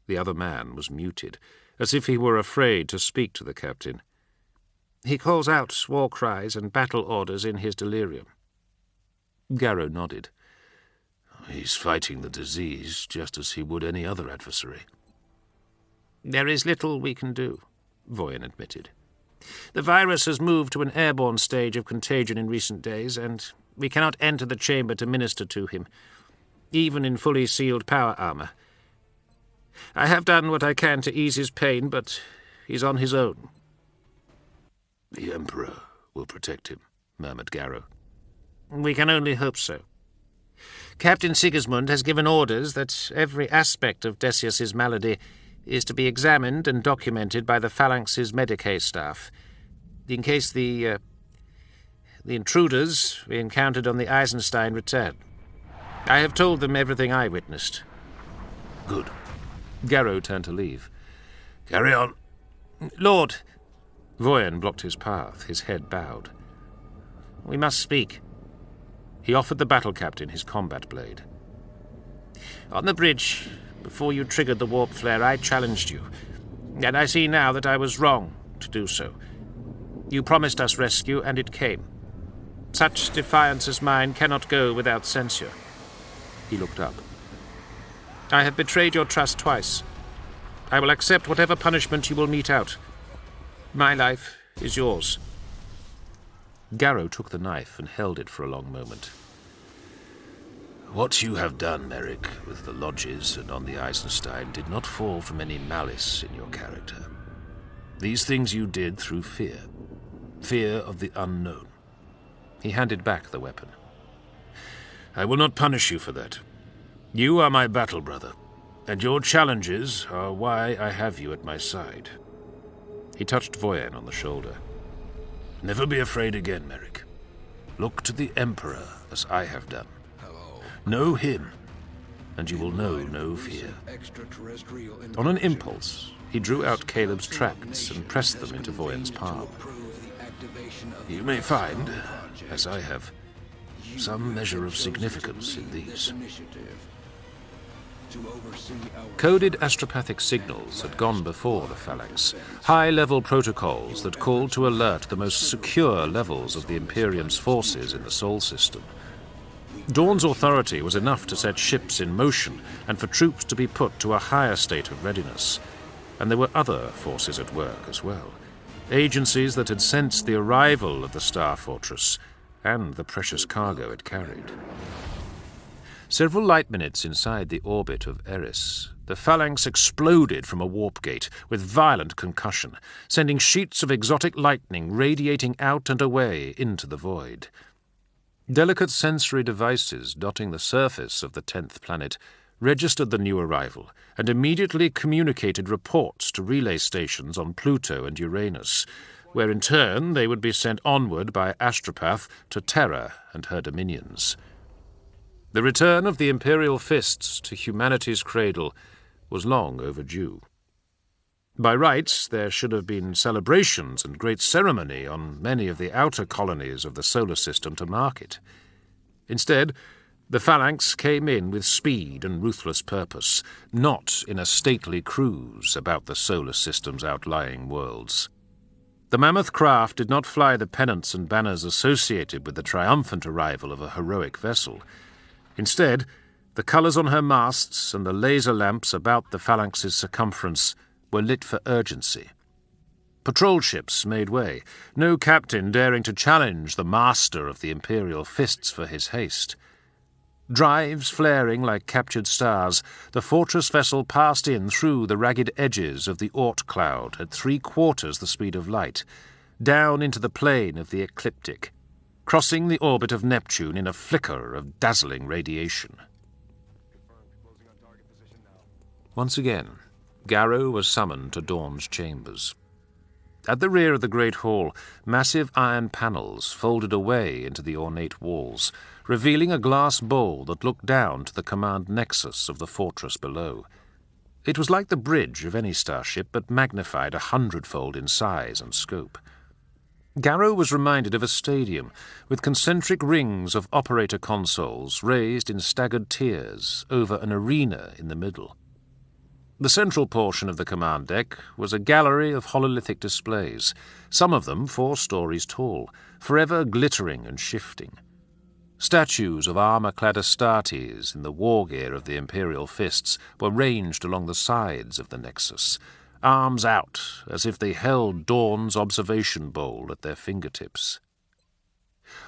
The other man was muted, as if he were afraid to speak to the captain. "He calls out war cries and battle orders in his delirium." Garrow nodded. "He's fighting the disease just as he would any other adversary." "There is little we can do," Voyen admitted. "The virus has moved to an airborne stage of contagion in recent days, and we cannot enter the chamber to minister to him, even in fully sealed power armor. I have done what I can to ease his pain, but he's on his own." "The Emperor will protect him," murmured Garrow. "We can only hope so. Captain Sigismund has given orders that every aspect of Decius's malady is to be examined and documented by the Phalanx's Medicae staff, in case the intruders we encountered on the Eisenstein return. I have told them everything I witnessed." "Good." Garrow turned to leave. "Carry on." "Lord!" Voyen blocked his path, his head bowed. "We must speak." He offered the battle captain his combat blade. "On the bridge, before you triggered the warp flare, I challenged you, and I see now that I was wrong to do so. You promised us rescue, and it came. Such defiance as mine cannot go without censure." He looked up. "I have betrayed your trust twice. I will accept whatever punishment you will mete out. My life is yours." Garrow took the knife and held it for a long moment. "What you have done, Merrick, with the lodges and on the Eisenstein did not fall from any malice in your character. These things you did through fear. Fear of the unknown." He handed back the weapon. "I will not punish you for that. You are my battle brother, and your challenges are why I have you at my side." He touched Voyen on the shoulder. "Never be afraid again, Merrick. Look to the Emperor as I have done. Know him, and you will know no fear." On an impulse, he drew out Caleb's tracts and pressed them into Voyen's palm. "You may find, as I have, some measure of significance in these." Coded astropathic signals had gone before the Phalanx, high-level protocols that called to alert the most secure levels of the Imperium's forces in the Sol system. Dawn's authority was enough to set ships in motion and for troops to be put to a higher state of readiness. And there were other forces at work as well, agencies that had sensed the arrival of the Star Fortress and the precious cargo it carried. Several light minutes inside the orbit of Eris, the Phalanx exploded from a warp gate with violent concussion, sending sheets of exotic lightning radiating out and away into the void. Delicate sensory devices dotting the surface of the 10th planet registered the new arrival and immediately communicated reports to relay stations on Pluto and Uranus, where in turn they would be sent onward by Astropath to Terra and her dominions. The return of the Imperial Fists to humanity's cradle was long overdue. By rights, there should have been celebrations and great ceremony on many of the outer colonies of the solar system to mark it. Instead, the Phalanx came in with speed and ruthless purpose, not in a stately cruise about the solar system's outlying worlds. The mammoth craft did not fly the pennants and banners associated with the triumphant arrival of a heroic vessel. Instead, the colours on her masts and the laser lamps about the Phalanx's circumference were lit for urgency. Patrol ships made way, no captain daring to challenge the master of the Imperial Fists for his haste. Drives flaring like captured stars, the fortress vessel passed in through the ragged edges of the Oort cloud at 3/4 the speed of light, down into the plane of the ecliptic, crossing the orbit of Neptune in a flicker of dazzling radiation. Once again, Garrow was summoned to Dawn's chambers. At the rear of the great hall, massive iron panels folded away into the ornate walls, revealing a glass bowl that looked down to the command nexus of the fortress below. It was like the bridge of any starship, but magnified 100-fold in size and scope. Garrow was reminded of a stadium, with concentric rings of operator consoles raised in staggered tiers over an arena in the middle. The central portion of the command deck was a gallery of hololithic displays, some of them 4 stories tall, forever glittering and shifting. Statues of armor-clad Astartes in the war gear of the Imperial Fists were ranged along the sides of the Nexus, arms out as if they held Dawn's observation bowl at their fingertips.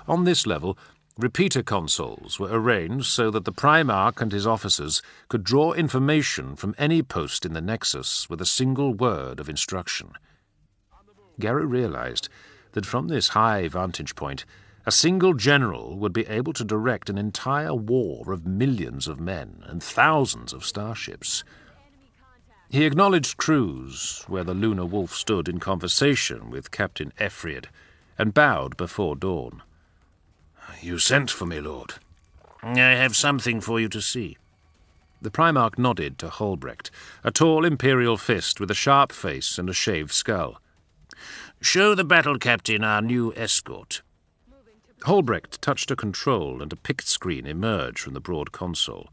On this level, repeater consoles were arranged so that the Primarch and his officers could draw information from any post in the Nexus with a single word of instruction. Garrow realized that from this high vantage point, a single general would be able to direct an entire war of millions of men and thousands of starships. He acknowledged Cruz, where the Lunar Wolf stood in conversation with Captain Ephriad, and bowed before Dawn. "You sent for me, Lord." "I have something for you to see." The Primarch nodded to Holbrecht, a tall Imperial Fist with a sharp face and a shaved skull. "Show the battle captain our new escort." Holbrecht touched a control and a pict screen emerged from the broad console.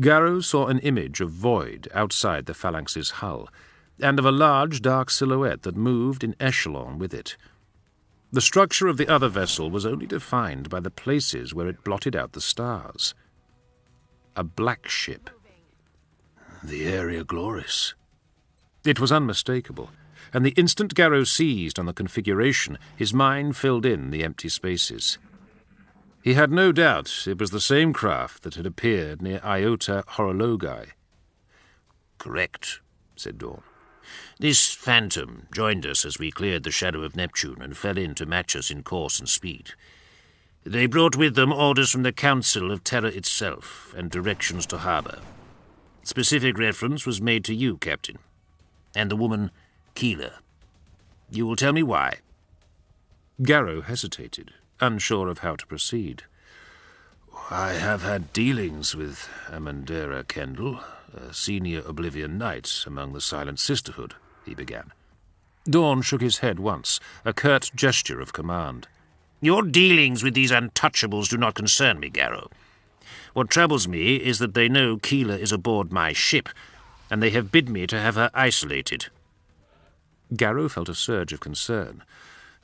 Garrow saw an image of void outside the Phalanx's hull, and of a large dark silhouette that moved in echelon with it. The structure of the other vessel was only defined by the places where it blotted out the stars. A black ship. The Area Gloris. It was unmistakable, and the instant Garrow seized on the configuration, his mind filled in the empty spaces. He had no doubt it was the same craft that had appeared near Iota Horologi. "Correct," said Dawn. "This phantom joined us as we cleared the shadow of Neptune and fell in to match us in course and speed. They brought with them orders from the Council of Terra itself and directions to harbour. Specific reference was made to you, Captain, and the woman Keeler. You will tell me why." Garrow hesitated, unsure of how to proceed. "I have had dealings with Amandera Kendall, a senior Oblivion Knight among the Silent Sisterhood," he began. Dawn shook his head once, a curt gesture of command. "Your dealings with these untouchables do not concern me, Garrow. What troubles me is that they know Keeler is aboard my ship, and they have bid me to have her isolated." Garrow felt a surge of concern.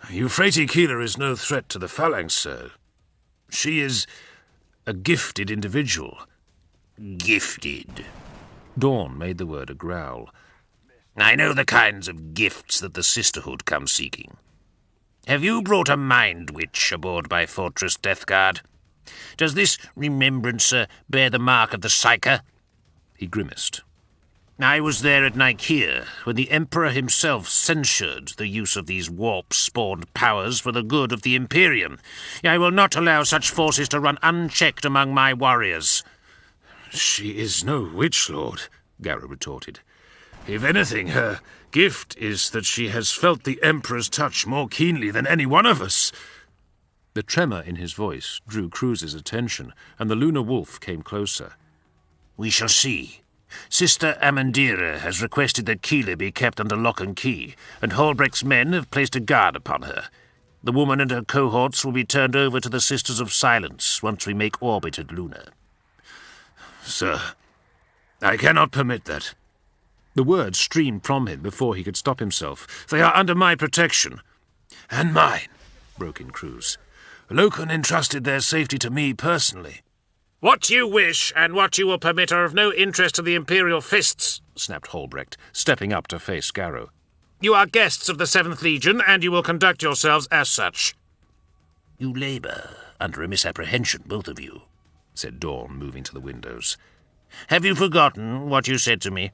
"Euphrates Keeler is no threat to the Phalanx, sir. She is a gifted individual." "Gifted?" Dawn made the word a growl. "I know the kinds of gifts that the Sisterhood come seeking. Have you brought a Mind Witch aboard my Fortress Death Guard? Does this remembrancer bear the mark of the Psyker?" He grimaced. "I was there at Nicaea when the Emperor himself censured the use of these warp-spawned powers for the good of the Imperium. I will not allow such forces to run unchecked among my warriors." "She is no witch, Lord," Garrow retorted. "If anything, her gift is that she has felt the Emperor's touch more keenly than any one of us." The tremor in his voice drew Cruz's attention, and the Lunar Wolf came closer. "We shall see. Sister Amandera has requested that Keeler be kept under lock and key, and Holbrecht's men have placed a guard upon her. The woman and her cohorts will be turned over to the Sisters of Silence once we make orbit at Luna." "Sir, I cannot permit that." The words streamed from him before he could stop himself. "They are under my protection." "And mine," broke in Cruz. "Loken entrusted their safety to me personally." "What you wish and what you will permit are of no interest to the Imperial Fists," snapped Holbrecht, stepping up to face Garrow. "You are guests of the 7th Legion, and you will conduct yourselves as such." "You labour under a misapprehension, both of you," said Dawn, moving to the windows. "Have you forgotten what you said to me?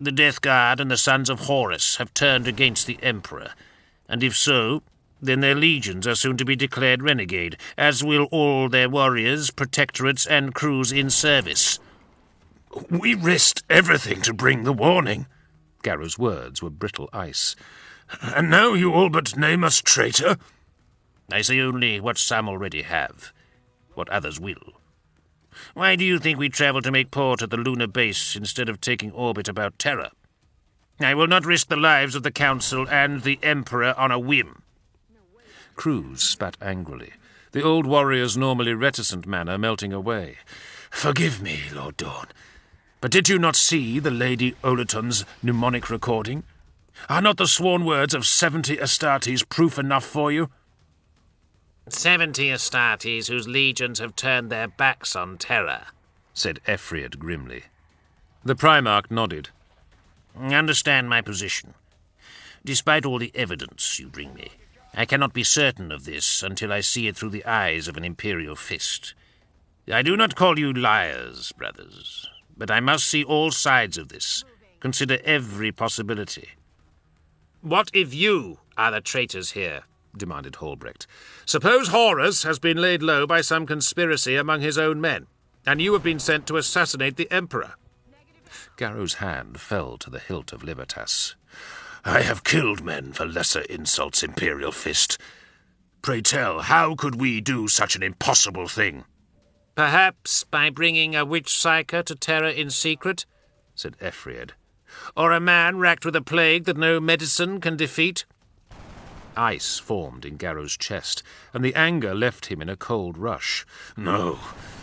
The Death Guard and the Sons of Horus have turned against the Emperor, and if so, then their legions are soon to be declared renegade, as will all their warriors, protectorates, and crews in service." "We risked everything to bring the warning." Garrow's words were brittle ice. "And now you all but name us traitor?" "I say only what some already have, what others will. Why do you think we travel to make port at the lunar base instead of taking orbit about Terra? I will not risk the lives of the Council and the Emperor on a whim." Cruz spat angrily, the old warrior's normally reticent manner melting away. "Forgive me, Lord Dawn. But did you not see the Lady Olaton's mnemonic recording? Are not the sworn words of 70 Astartes proof enough for you? 70 Astartes whose legions have turned their backs on Terra, said Ephriad grimly. The Primarch nodded. Understand my position. Despite all the evidence you bring me, I cannot be certain of this until I see it through the eyes of an Imperial fist. I do not call you liars, brothers, but I must see all sides of this, consider every possibility. What if you are the traitors here? Demanded Hallbrecht. Suppose Horus has been laid low by some conspiracy among his own men, and you have been sent to assassinate the Emperor. Garrow's hand fell to the hilt of Libertas. I have killed men for lesser insults, Imperial Fist. Pray tell, how could we do such an impossible thing? Perhaps by bringing a witch psyker to Terra in secret, said Ephriad. Or a man racked with a plague that no medicine can defeat. Ice formed in Garrow's chest, and the anger left him in a cold rush. No,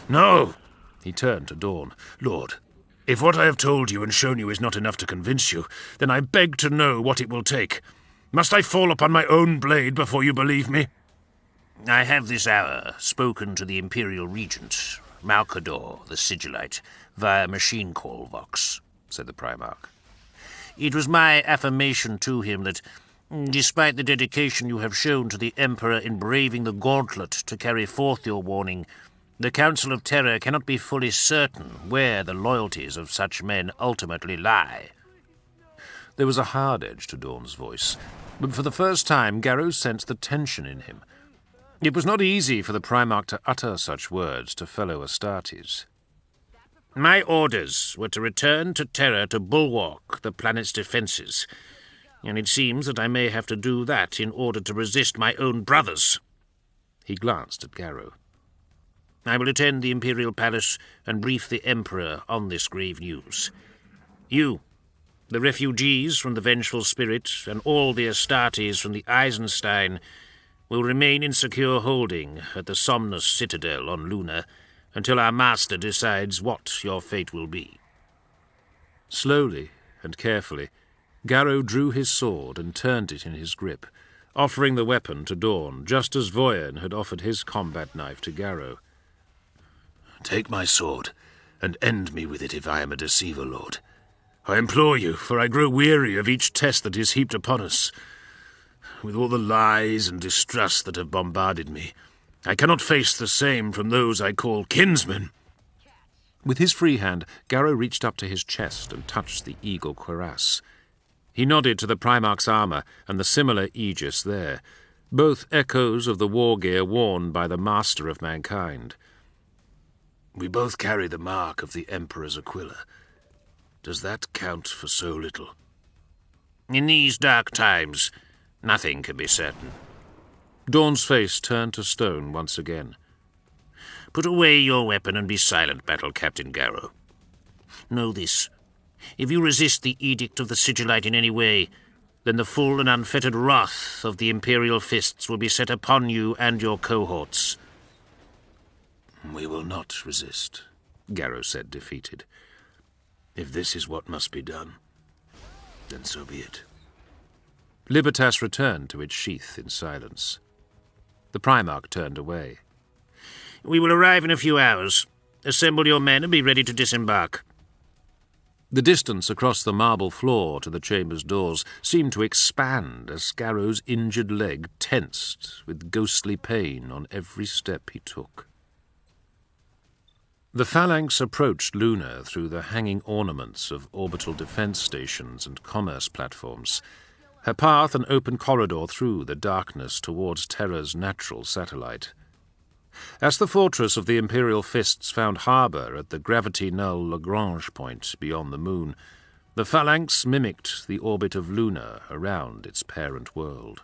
no! He turned to Dawn. Lord, if what I have told you and shown you is not enough to convince you, then I beg to know what it will take. Must I fall upon my own blade before you believe me? I have this hour spoken to the Imperial Regent, Malcador, the Sigillite, via machine call vox, said the Primarch. It was my affirmation to him that, despite the dedication you have shown to the Emperor in braving the gauntlet to carry forth your warning, the Council of Terra cannot be fully certain where the loyalties of such men ultimately lie. There was a hard edge to Dawn's voice, but for the first time Garrow sensed the tension in him. It was not easy for the Primarch to utter such words to fellow Astartes. My orders were to return to Terra to bulwark the planet's defences, and it seems that I may have to do that in order to resist my own brothers. He glanced at Garrow. I will attend the Imperial Palace and brief the Emperor on this grave news. You, the refugees from the Vengeful Spirit, and all the Astartes from the Eisenstein will remain in secure holding at the Somnus Citadel on Luna until our master decides what your fate will be. Slowly and carefully, Garrow drew his sword and turned it in his grip, offering the weapon to Dawn, just as Voyen had offered his combat knife to Garrow. Take my sword, and end me with it if I am a deceiver, Lord. I implore you, for I grow weary of each test that is heaped upon us. With all the lies and distrust that have bombarded me, I cannot face the same from those I call kinsmen. With his free hand, Garrow reached up to his chest and touched the eagle cuirass. He nodded to the Primarch's armour and the similar aegis there, both echoes of the war gear worn by the master of mankind. We both carry the mark of the Emperor's Aquila. Does that count for so little? In these dark times, nothing can be certain. Dawn's face turned to stone once again. Put away your weapon and be silent, Battle Captain Garrow. Know this. If you resist the edict of the Sigillite in any way, then the full and unfettered wrath of the Imperial Fists will be set upon you and your cohorts. We will not resist, Garrow said, defeated. If this is what must be done, then so be it. Libertas returned to its sheath in silence. The Primarch turned away. We will arrive in a few hours. Assemble your men and be ready to disembark. The distance across the marble floor to the chamber's doors seemed to expand as Garrow's injured leg tensed with ghostly pain on every step he took. The phalanx approached Luna through the hanging ornaments of orbital defense stations and commerce platforms, her path an open corridor through the darkness towards Terra's natural satellite. As the fortress of the Imperial Fists found harbour at the gravity-null Lagrange point beyond the moon, the phalanx mimicked the orbit of Luna around its parent world.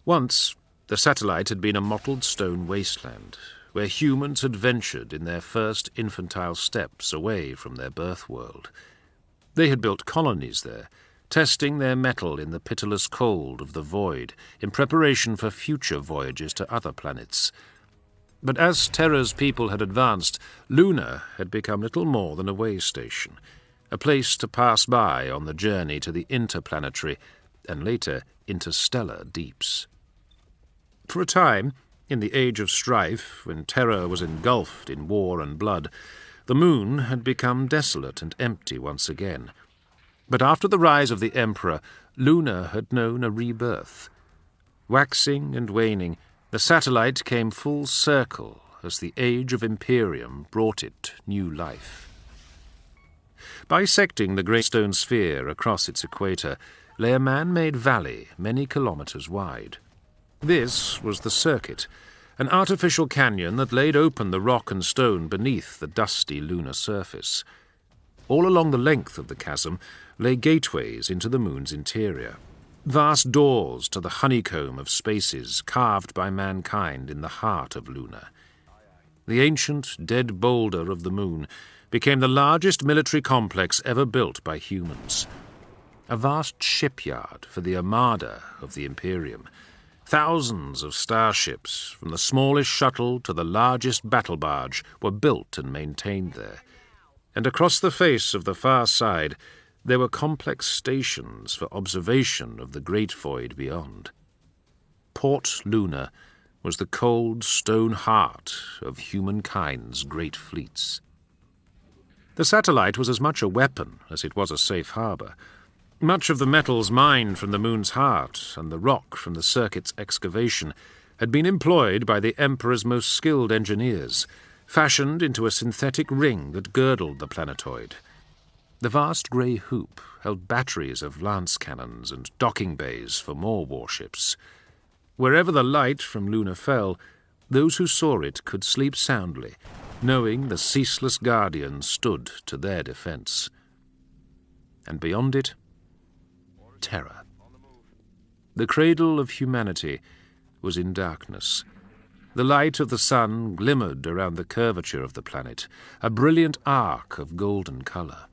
Once, the satellite had been a mottled stone wasteland, where humans had ventured in their first infantile steps away from their birth world. They had built colonies there, testing their mettle in the pitiless cold of the void in preparation for future voyages to other planets. But as Terra's people had advanced, Luna had become little more than a way station, a place to pass by on the journey to the interplanetary and later interstellar deeps. For a time, in the age of strife, when Terra was engulfed in war and blood, the moon had become desolate and empty once again. But after the rise of the Emperor, Luna had known a rebirth. Waxing and waning, the satellite came full circle as the age of Imperium brought it new life. Bisecting the great stone sphere across its equator lay a man-made valley many kilometers wide. This was the Circuit, an artificial canyon that laid open the rock and stone beneath the dusty lunar surface. All along the length of the chasm lay gateways into the moon's interior, vast doors to the honeycomb of spaces carved by mankind in the heart of Luna. The ancient, dead boulder of the moon became the largest military complex ever built by humans. A vast shipyard for the armada of the Imperium. Thousands of starships, from the smallest shuttle to the largest battle barge, were built and maintained there. And across the face of the far side, there were complex stations for observation of the great void beyond. Port Luna was the cold stone heart of humankind's great fleets. The satellite was as much a weapon as it was a safe harbour. Much of the metals mined from the moon's heart and the rock from the Circuit's excavation had been employed by the Emperor's most skilled engineers, fashioned into a synthetic ring that girdled the planetoid. The vast grey hoop held batteries of lance cannons and docking bays for more warships. Wherever the light from Luna fell, those who saw it could sleep soundly, knowing the ceaseless guardian stood to their defence. And beyond it, Terra. The cradle of humanity was in darkness. The light of the sun glimmered around the curvature of the planet, a brilliant arc of golden colour.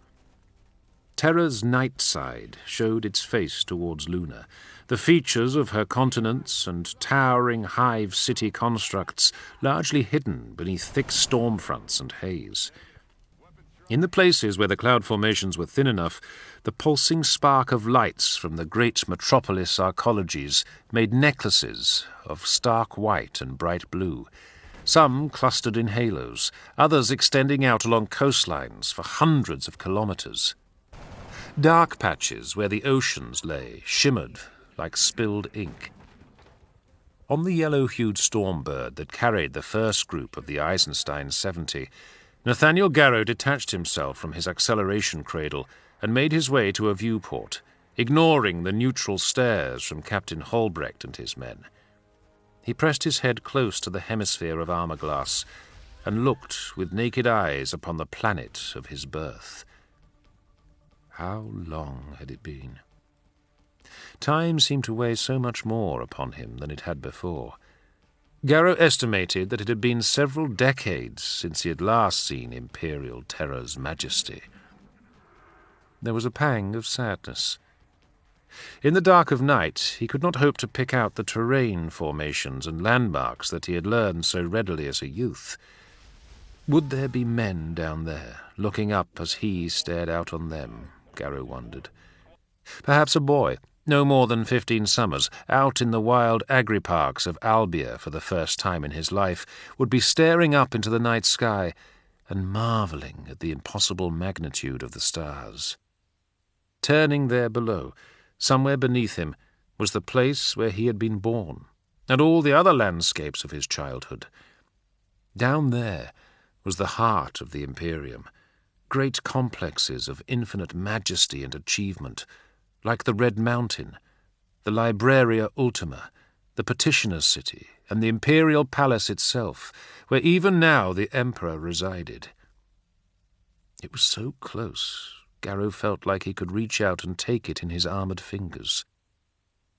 Terra's night side showed its face towards Luna, the features of her continents and towering hive city constructs largely hidden beneath thick storm fronts and haze. In the places where the cloud formations were thin enough, the pulsing spark of lights from the great metropolis arcologies made necklaces of stark white and bright blue, some clustered in halos, others extending out along coastlines for hundreds of kilometers. Dark patches where the oceans lay shimmered like spilled ink. On the yellow-hued stormbird that carried the first group of the Eisenstein 70, Nathaniel Garrow detached himself from his acceleration cradle and made his way to a viewport, ignoring the neutral stares from Captain Holbrecht and his men. He pressed his head close to the hemisphere of armor glass and looked with naked eyes upon the planet of his birth. How long had it been? Time seemed to weigh so much more upon him than it had before. Garrow estimated that it had been several decades since he had last seen Imperial Terra's majesty. There was a pang of sadness. In the dark of night, he could not hope to pick out the terrain formations and landmarks that he had learned so readily as a youth. Would there be men down there, looking up as he stared out on them? Garrow wondered. Perhaps a boy, no more than 15 summers, out in the wild agri-parks of Albia for the first time in his life, would be staring up into the night sky and marvelling at the impossible magnitude of the stars. Turning there below, somewhere beneath him, was the place where he had been born, and all the other landscapes of his childhood. Down there was the heart of the Imperium, great complexes of infinite majesty and achievement, like the Red Mountain, the Libraria Ultima, the Petitioner's City, and the Imperial Palace itself, where even now the Emperor resided. It was so close, Garrow felt like he could reach out and take it in his armoured fingers.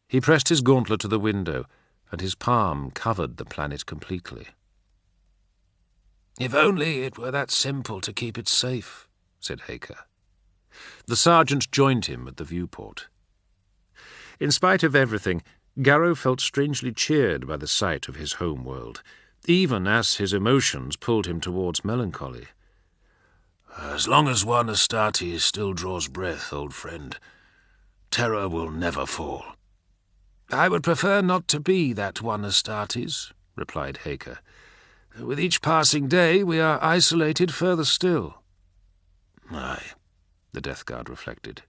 He pressed his gauntlet to the window, and his palm covered the planet completely. "If only it were that simple to keep it safe," said Haker. The sergeant joined him at the viewport. In spite of everything, Garrow felt strangely cheered by the sight of his home world, even as his emotions pulled him towards melancholy. As long as one Astartes still draws breath, old friend, terror will never fall. I would prefer not to be that one Astartes, replied Haker. With each passing day we are isolated further still. Aye, the Death Guard reflected.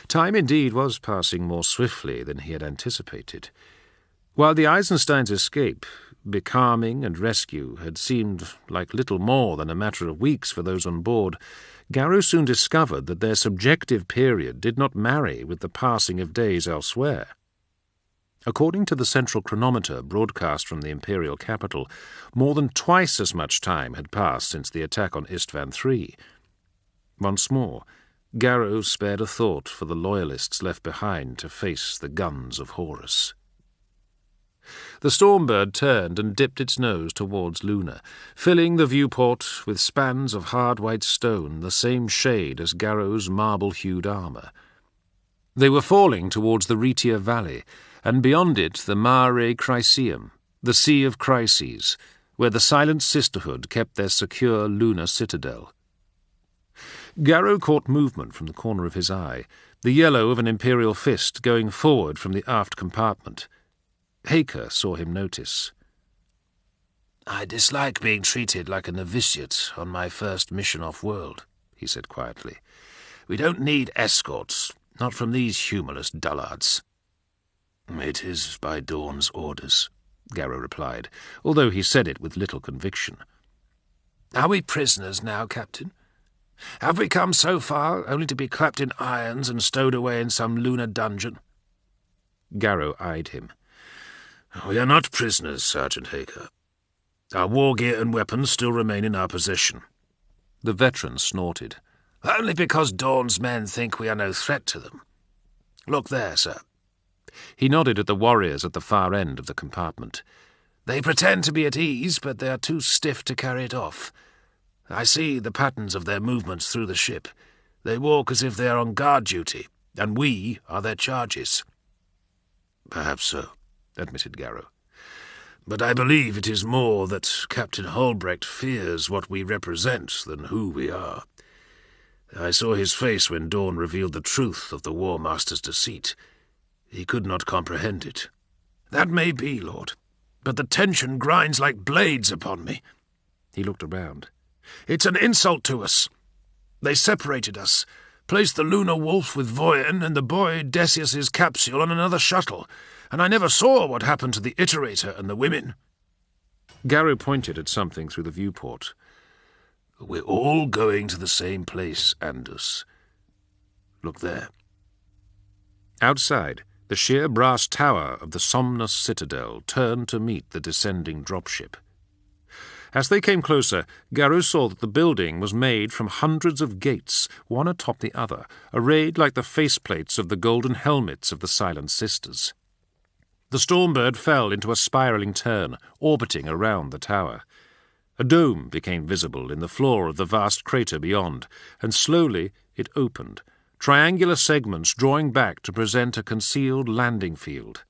Time indeed was passing more swiftly than he had anticipated. While the Eisenstein's escape, becalming and rescue, had seemed like little more than a matter of weeks for those on board, Garrow soon discovered that their subjective period did not marry with the passing of days elsewhere. According to the central chronometer broadcast from the Imperial capital, more than twice as much time had passed since the attack on Istvan III. Once more, Garrow spared a thought for the loyalists left behind to face the guns of Horus. The Stormbird turned and dipped its nose towards Luna, filling the viewport with spans of hard white stone the same shade as Garrow's marble-hued armour. They were falling towards the Rhetia Valley, and beyond it the Mare Chryseum, the Sea of Chryses, where the Silent Sisterhood kept their secure lunar citadel. Garrow caught movement from the corner of his eye, the yellow of an Imperial fist going forward from the aft compartment. Haker saw him notice. I dislike being treated like a novitiate on my first mission off-world, he said quietly. We don't need escorts, not from these humorless dullards. It is by Dawn's orders, Garrow replied, although he said it with little conviction. Are we prisoners now, Captain? Have we come so far only to be clapped in irons and stowed away in some lunar dungeon? Garrow eyed him. We are not prisoners, Sergeant Haker. Our war gear and weapons still remain in our possession. The veteran snorted. Only because Dawn's men think we are no threat to them. Look there, sir. He nodded at the warriors at the far end of the compartment. They pretend to be at ease, but they are too stiff to carry it off. I see the patterns of their movements through the ship. They walk as if they are on guard duty, and we are their charges. Perhaps so, admitted Garrow. But I believe it is more that Captain Holbrecht fears what we represent than who we are. I saw his face when Dawn revealed the truth of the War Master's deceit. He could not comprehend it. That may be, Lord, but the tension grinds like blades upon me. He looked around. It's an insult to us. They separated us, placed the Lunar Wolf with Voyen and the boy Decius's capsule on another shuttle, and I never saw what happened to the Iterator and the women. Garrow pointed at something through the viewport. We're all going to the same place, Andus. Look there. Outside, the sheer brass tower of the Somnus Citadel turned to meet the descending dropship. As they came closer, Garrow saw that the building was made from hundreds of gates, one atop the other, arrayed like the faceplates of the golden helmets of the Silent Sisters. The Stormbird fell into a spiralling turn, orbiting around the tower. A dome became visible in the floor of the vast crater beyond, and slowly it opened, triangular segments drawing back to present a concealed landing field.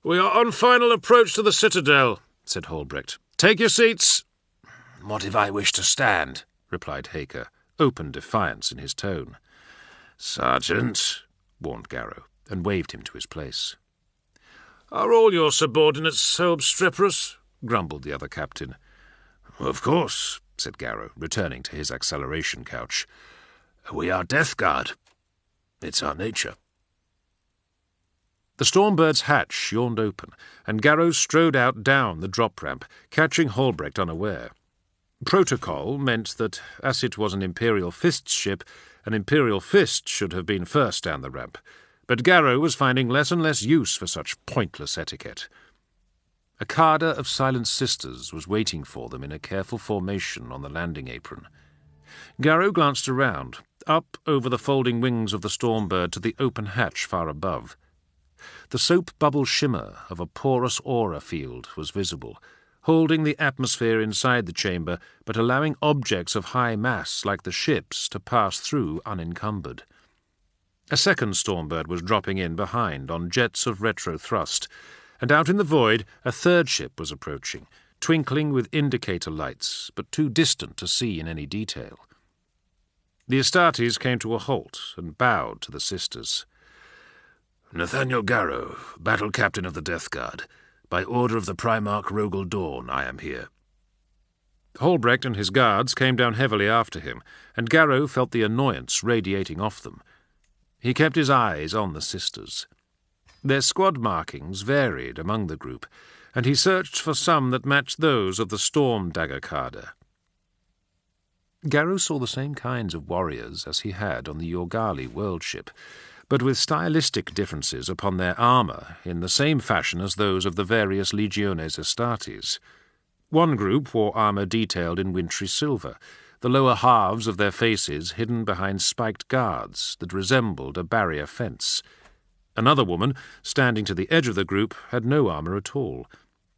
"We are on final approach to the Citadel," said Holbrecht. "Take your seats." "What if I wish to stand?" replied Haker, open defiance in his tone. "Sergeant," warned Garrow, and waved him to his place. "Are all your subordinates so obstreperous?" grumbled the other captain. "Of course," said Garrow, returning to his acceleration couch. "We are Death Guard. It's our nature." The Stormbird's hatch yawned open, and Garrow strode out down the drop ramp, catching Holbrecht unaware. Protocol meant that, as it was an Imperial Fist's ship, an Imperial Fist should have been first down the ramp, but Garrow was finding less and less use for such pointless etiquette. A cadre of Silent Sisters was waiting for them in a careful formation on the landing apron. Garrow glanced around, up over the folding wings of the Stormbird to the open hatch far above. The soap-bubble shimmer of a porous aura field was visible, holding the atmosphere inside the chamber, but allowing objects of high mass like the ships to pass through unencumbered. A second Stormbird was dropping in behind on jets of retro-thrust, and out in the void a third ship was approaching, twinkling with indicator lights, but too distant to see in any detail. The Astartes came to a halt and bowed to the sisters. Nathaniel Garrow, Battle Captain of the Death Guard. By order of the Primarch Rogel Dawn, I am here. Holbrecht and his guards came down heavily after him, and Garrow felt the annoyance radiating off them. He kept his eyes on the sisters. Their squad markings varied among the group, and he searched for some that matched those of the Storm Dagger Cadre. Garrow saw the same kinds of warriors as he had on the Yorgali world ship, but with stylistic differences upon their armour in the same fashion as those of the various Legiones Astartes. One group wore armour detailed in wintry silver, the lower halves of their faces hidden behind spiked guards that resembled a barrier fence. Another woman, standing to the edge of the group, had no armour at all.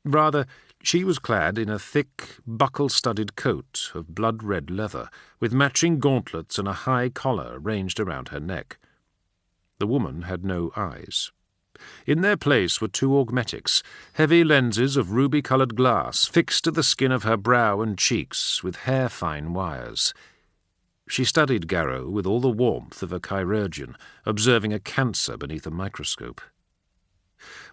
Rather, she was clad in a thick, buckle-studded coat of blood-red leather, with matching gauntlets and a high collar ranged around her neck. The woman had no eyes. In their place were two augmetics, heavy lenses of ruby-coloured glass fixed to the skin of her brow and cheeks with hair-fine wires. She studied Garrow with all the warmth of a chirurgeon, observing a cancer beneath a microscope.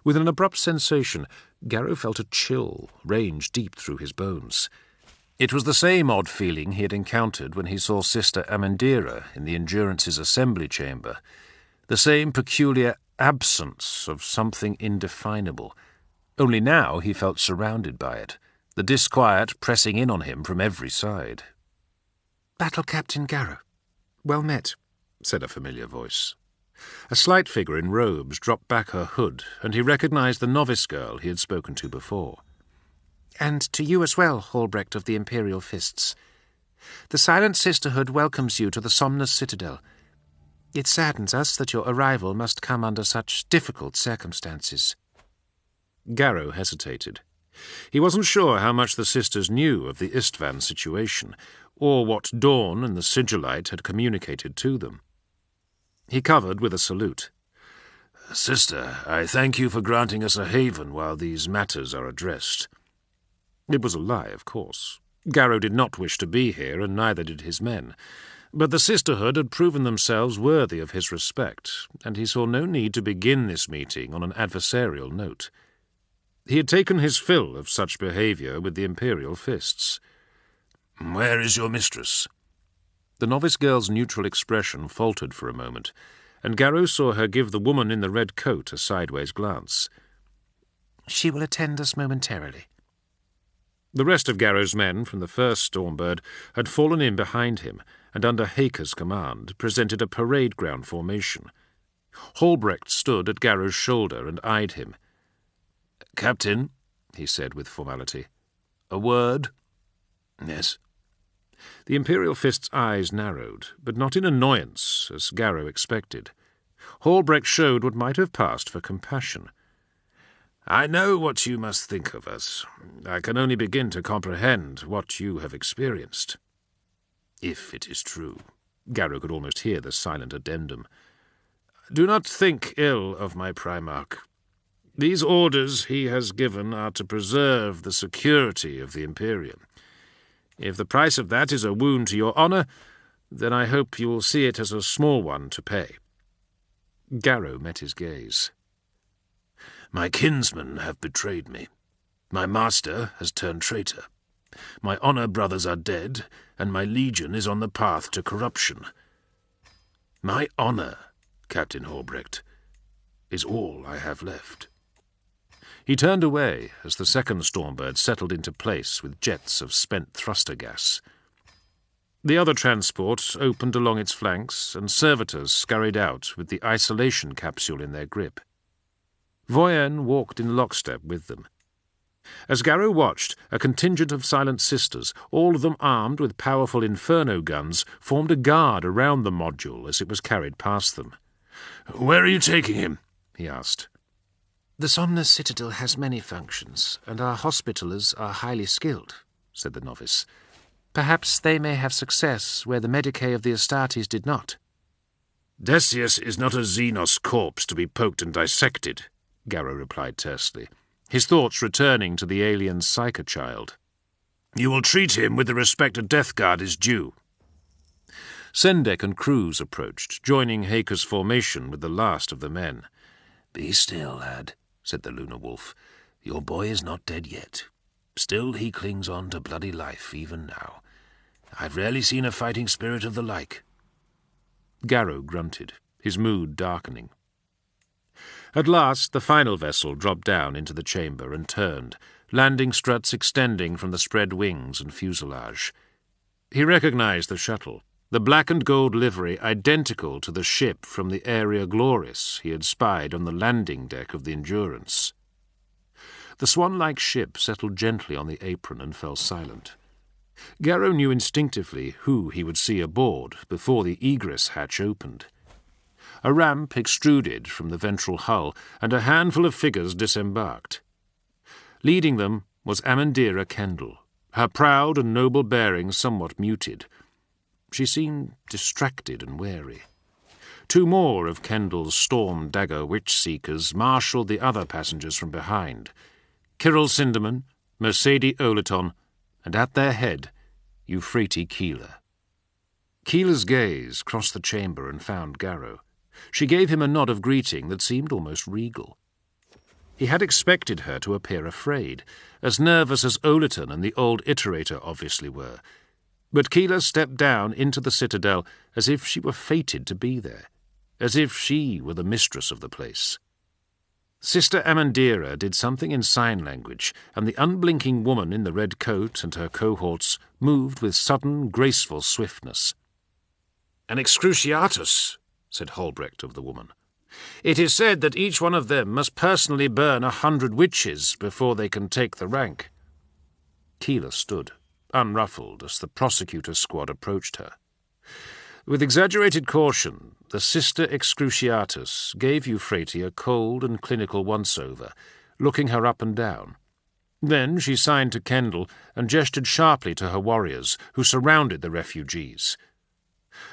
With an abrupt sensation, Garrow felt a chill range deep through his bones. It was the same odd feeling he had encountered when he saw Sister Amandira in the Endurance's assembly chamber, the same peculiar absence of something indefinable. Only now he felt surrounded by it, the disquiet pressing in on him from every side. "Battle Captain Garrow, well met," said a familiar voice. A slight figure in robes dropped back her hood, and he recognized the novice girl he had spoken to before. "And to you as well, Holbrecht of the Imperial Fists. The Silent Sisterhood welcomes you to the Somnus Citadel. It saddens us that your arrival must come under such difficult circumstances." Garrow hesitated. He wasn't sure how much the sisters knew of the Istvan situation, or what Dawn and the Sigillite had communicated to them. He covered with a salute. Sister, I thank you for granting us a haven while these matters are addressed. It was a lie, of course. Garrow did not wish to be here, and neither did his men. But the sisterhood had proven themselves worthy of his respect, and he saw no need to begin this meeting on an adversarial note. He had taken his fill of such behaviour with the Imperial Fists. Where is your mistress? The novice girl's neutral expression faltered for a moment, and Garrow saw her give the woman in the red coat a sideways glance. "She will attend us momentarily." The rest of Garrow's men from the first Stormbird had fallen in behind him, and under Haker's command presented a parade ground formation. Holbrecht stood at Garrow's shoulder and eyed him. "Captain," he said with formality, "a word?" "Yes." The Imperial Fist's eyes narrowed, but not in annoyance, as Garrow expected. Holbrecht showed what might have passed for compassion. "I know what you must think of us. I can only begin to comprehend what you have experienced. If it is true." Garrow could almost hear the silent addendum. "Do not think ill of my Primarch. These orders he has given are to preserve the security of the Imperium. If the price of that is a wound to your honour, then I hope you will see it as a small one to pay." Garrow met his gaze. "My kinsmen have betrayed me. My master has turned traitor. My honour brothers are dead, and my legion is on the path to corruption. My honour, Captain Holbrecht, is all I have left." He turned away as the second Stormbird settled into place with jets of spent thruster gas. The other transport opened along its flanks, and servitors scurried out with the isolation capsule in their grip. Voyen walked in lockstep with them. As Garrow watched, a contingent of Silent Sisters, all of them armed with powerful inferno guns, formed a guard around the module as it was carried past them. "Where are you taking him?" he asked. "The Somnus Citadel has many functions, and our hospitallers are highly skilled," said the novice. "Perhaps they may have success where the Medicae of the Astartes did not." "Decius is not a Xenos corpse to be poked and dissected," Garrow replied tersely. his thoughts returning to the alien psycho child. You will treat him with the respect a death guard is due. Sendek and Cruz approached, joining Haker's formation with the last of the men. Be still, lad, said the Lunar Wolf. Your boy is not dead yet. Still he clings on to bloody life even now. I've rarely seen a fighting spirit of the like. Garrow grunted, his mood darkening. At last the final vessel dropped down into the chamber and turned, landing struts extending from the spread wings and fuselage. He recognized the shuttle, the black and gold livery identical to the ship from the Area Gloris he had spied on the landing deck of the Endurance. The swan-like ship settled gently on the apron and fell silent. Garrow knew instinctively who he would see aboard before the egress hatch opened. A ramp extruded from the ventral hull, and a handful of figures disembarked. Leading them was Amandira Kendall, her proud and noble bearing somewhat muted. She seemed distracted and wary. Two more of Kendall's Storm Dagger Witch-Seekers marshalled the other passengers from behind. Kyril Sinderman, Mercedes Oleton, and at their head, Euphrati Keeler. Keeler's gaze crossed the chamber and found Garrow. She gave him a nod of greeting that seemed almost regal. He had expected her to appear afraid, as nervous as Oleton and the old Iterator obviously were. But Keeler stepped down into the citadel as if she were fated to be there, as if she were the mistress of the place. Sister Amandira did something in sign language, and the unblinking woman in the red coat and her cohorts moved with sudden, graceful swiftness. "An excruciatus," said Holbrecht of the woman. "It is said that each one of them must personally burn 100 witches before they can take the rank." Keeler stood, unruffled, as the prosecutor's squad approached her. With exaggerated caution, the Sister Excruciatus gave Euphrati a cold and clinical once-over, looking her up and down. Then she signed to Kendall and gestured sharply to her warriors, who surrounded the refugees.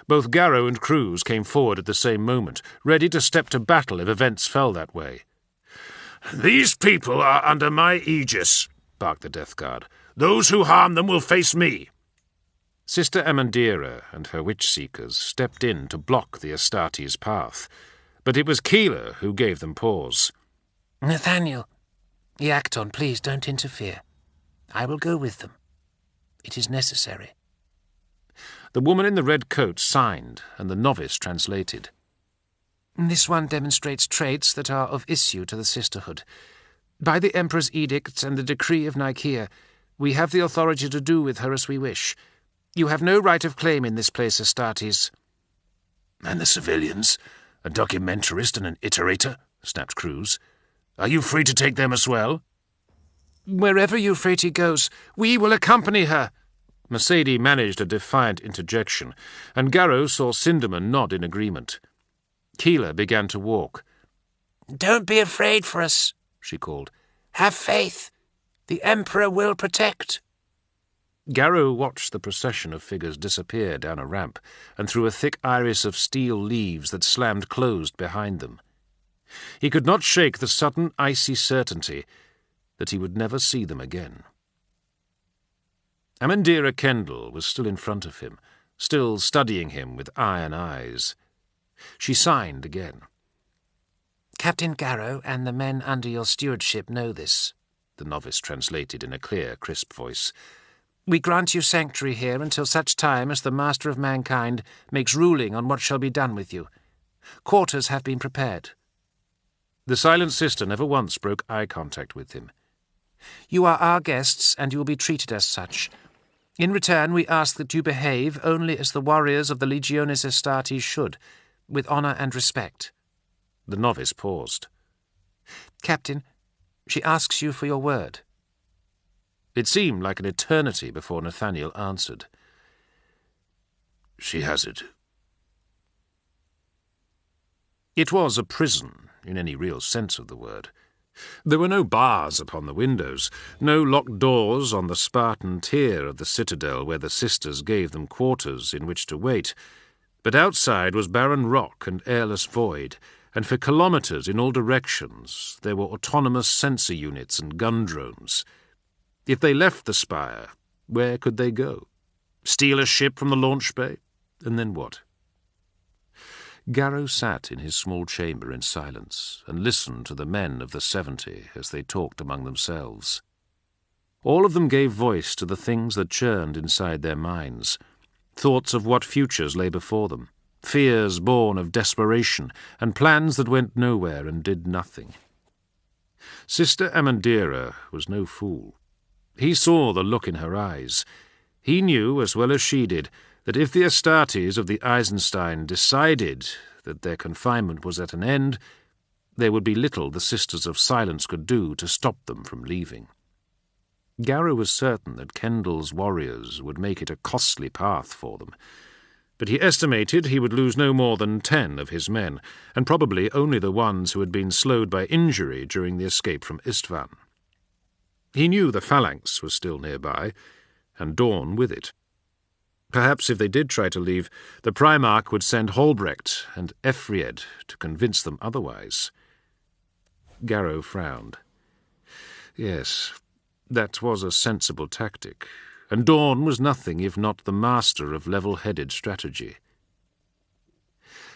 Both Garrow and Cruz came forward at the same moment, ready to step to battle if events fell that way. "These people are under my aegis," barked the Death Guard. "Those who harm them will face me." Sister Amandira and her witch-seekers stepped in to block the Astartes' path, but it was Keeler who gave them pause. Nathaniel, Iacton, please don't interfere. I will go with them. It is necessary. The woman in the red coat signed, and the novice translated. This one demonstrates traits that are of issue to the sisterhood. By the Emperor's edicts and the decree of Nicaea, we have the authority to do with her as we wish. You have no right of claim in this place, Astartes. "And the civilians? A documentarist and an iterator?" snapped Cruz. "Are you free to take them as well?" Wherever Euphrati goes, we will accompany her. Mercedes managed a defiant interjection, and Garrow saw Sinderman nod in agreement. Keeler began to walk. Don't be afraid for us, she called. Have faith. The Emperor will protect. Garrow watched the procession of figures disappear down a ramp and through a thick iris of steel leaves that slammed closed behind them. He could not shake the sudden icy certainty that he would never see them again. Amandira Kendall was still in front of him, still studying him with iron eyes. She signed again. Captain Garrow and the men under your stewardship know this, the novice translated in a clear, crisp voice. We grant you sanctuary here until such time as the Master of Mankind makes ruling on what shall be done with you. Quarters have been prepared. The silent sister never once broke eye contact with him. You are our guests, and you will be treated as such. In return, we ask that you behave only as the warriors of the Legiones Astartes should, with honour and respect. The novice paused. Captain, she asks you for your word. It seemed like an eternity before Nathaniel answered. She has it. It was a prison, in any real sense of the word. There were no bars upon the windows, no locked doors on the Spartan tier of the citadel where the sisters gave them quarters in which to wait, but outside was barren rock and airless void, and for kilometers in all directions there were autonomous sensor units and gun drones. If they left the spire, where could they go? Steal a ship from the launch bay? And then what? Garrow sat in his small chamber in silence and listened to the men of the 70 as they talked among themselves. All of them gave voice to the things that churned inside their minds, thoughts of what futures lay before them, fears born of desperation, and plans that went nowhere and did nothing. Sister Amandira was no fool. He saw the look in her eyes. He knew, as well as she did, that if the Astartes of the Eisenstein decided that their confinement was at an end, there would be little the Sisters of Silence could do to stop them from leaving. Garrow was certain that Kendall's warriors would make it a costly path for them, but he estimated he would lose no more than 10 of his men, and probably only the ones who had been slowed by injury during the escape from Istvan. He knew the phalanx was still nearby, and Dawn with it. Perhaps if they did try to leave, the Primarch would send Holbrecht and Efried to convince them otherwise. Garrow frowned. Yes, that was a sensible tactic, and Dawn was nothing if not the master of level-headed strategy.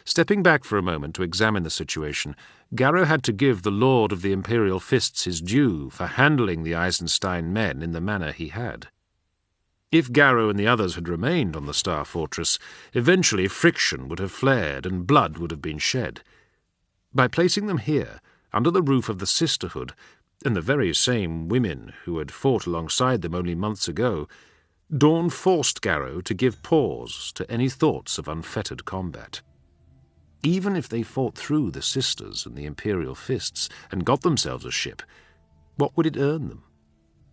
Stepping back for a moment to examine the situation, Garrow had to give the Lord of the Imperial Fists his due for handling the Eisenstein men in the manner he had. If Garrow and the others had remained on the Star Fortress, eventually friction would have flared and blood would have been shed. By placing them here, under the roof of the Sisterhood, and the very same women who had fought alongside them only months ago, Dawn forced Garrow to give pause to any thoughts of unfettered combat. Even if they fought through the Sisters and the Imperial Fists and got themselves a ship, what would it earn them?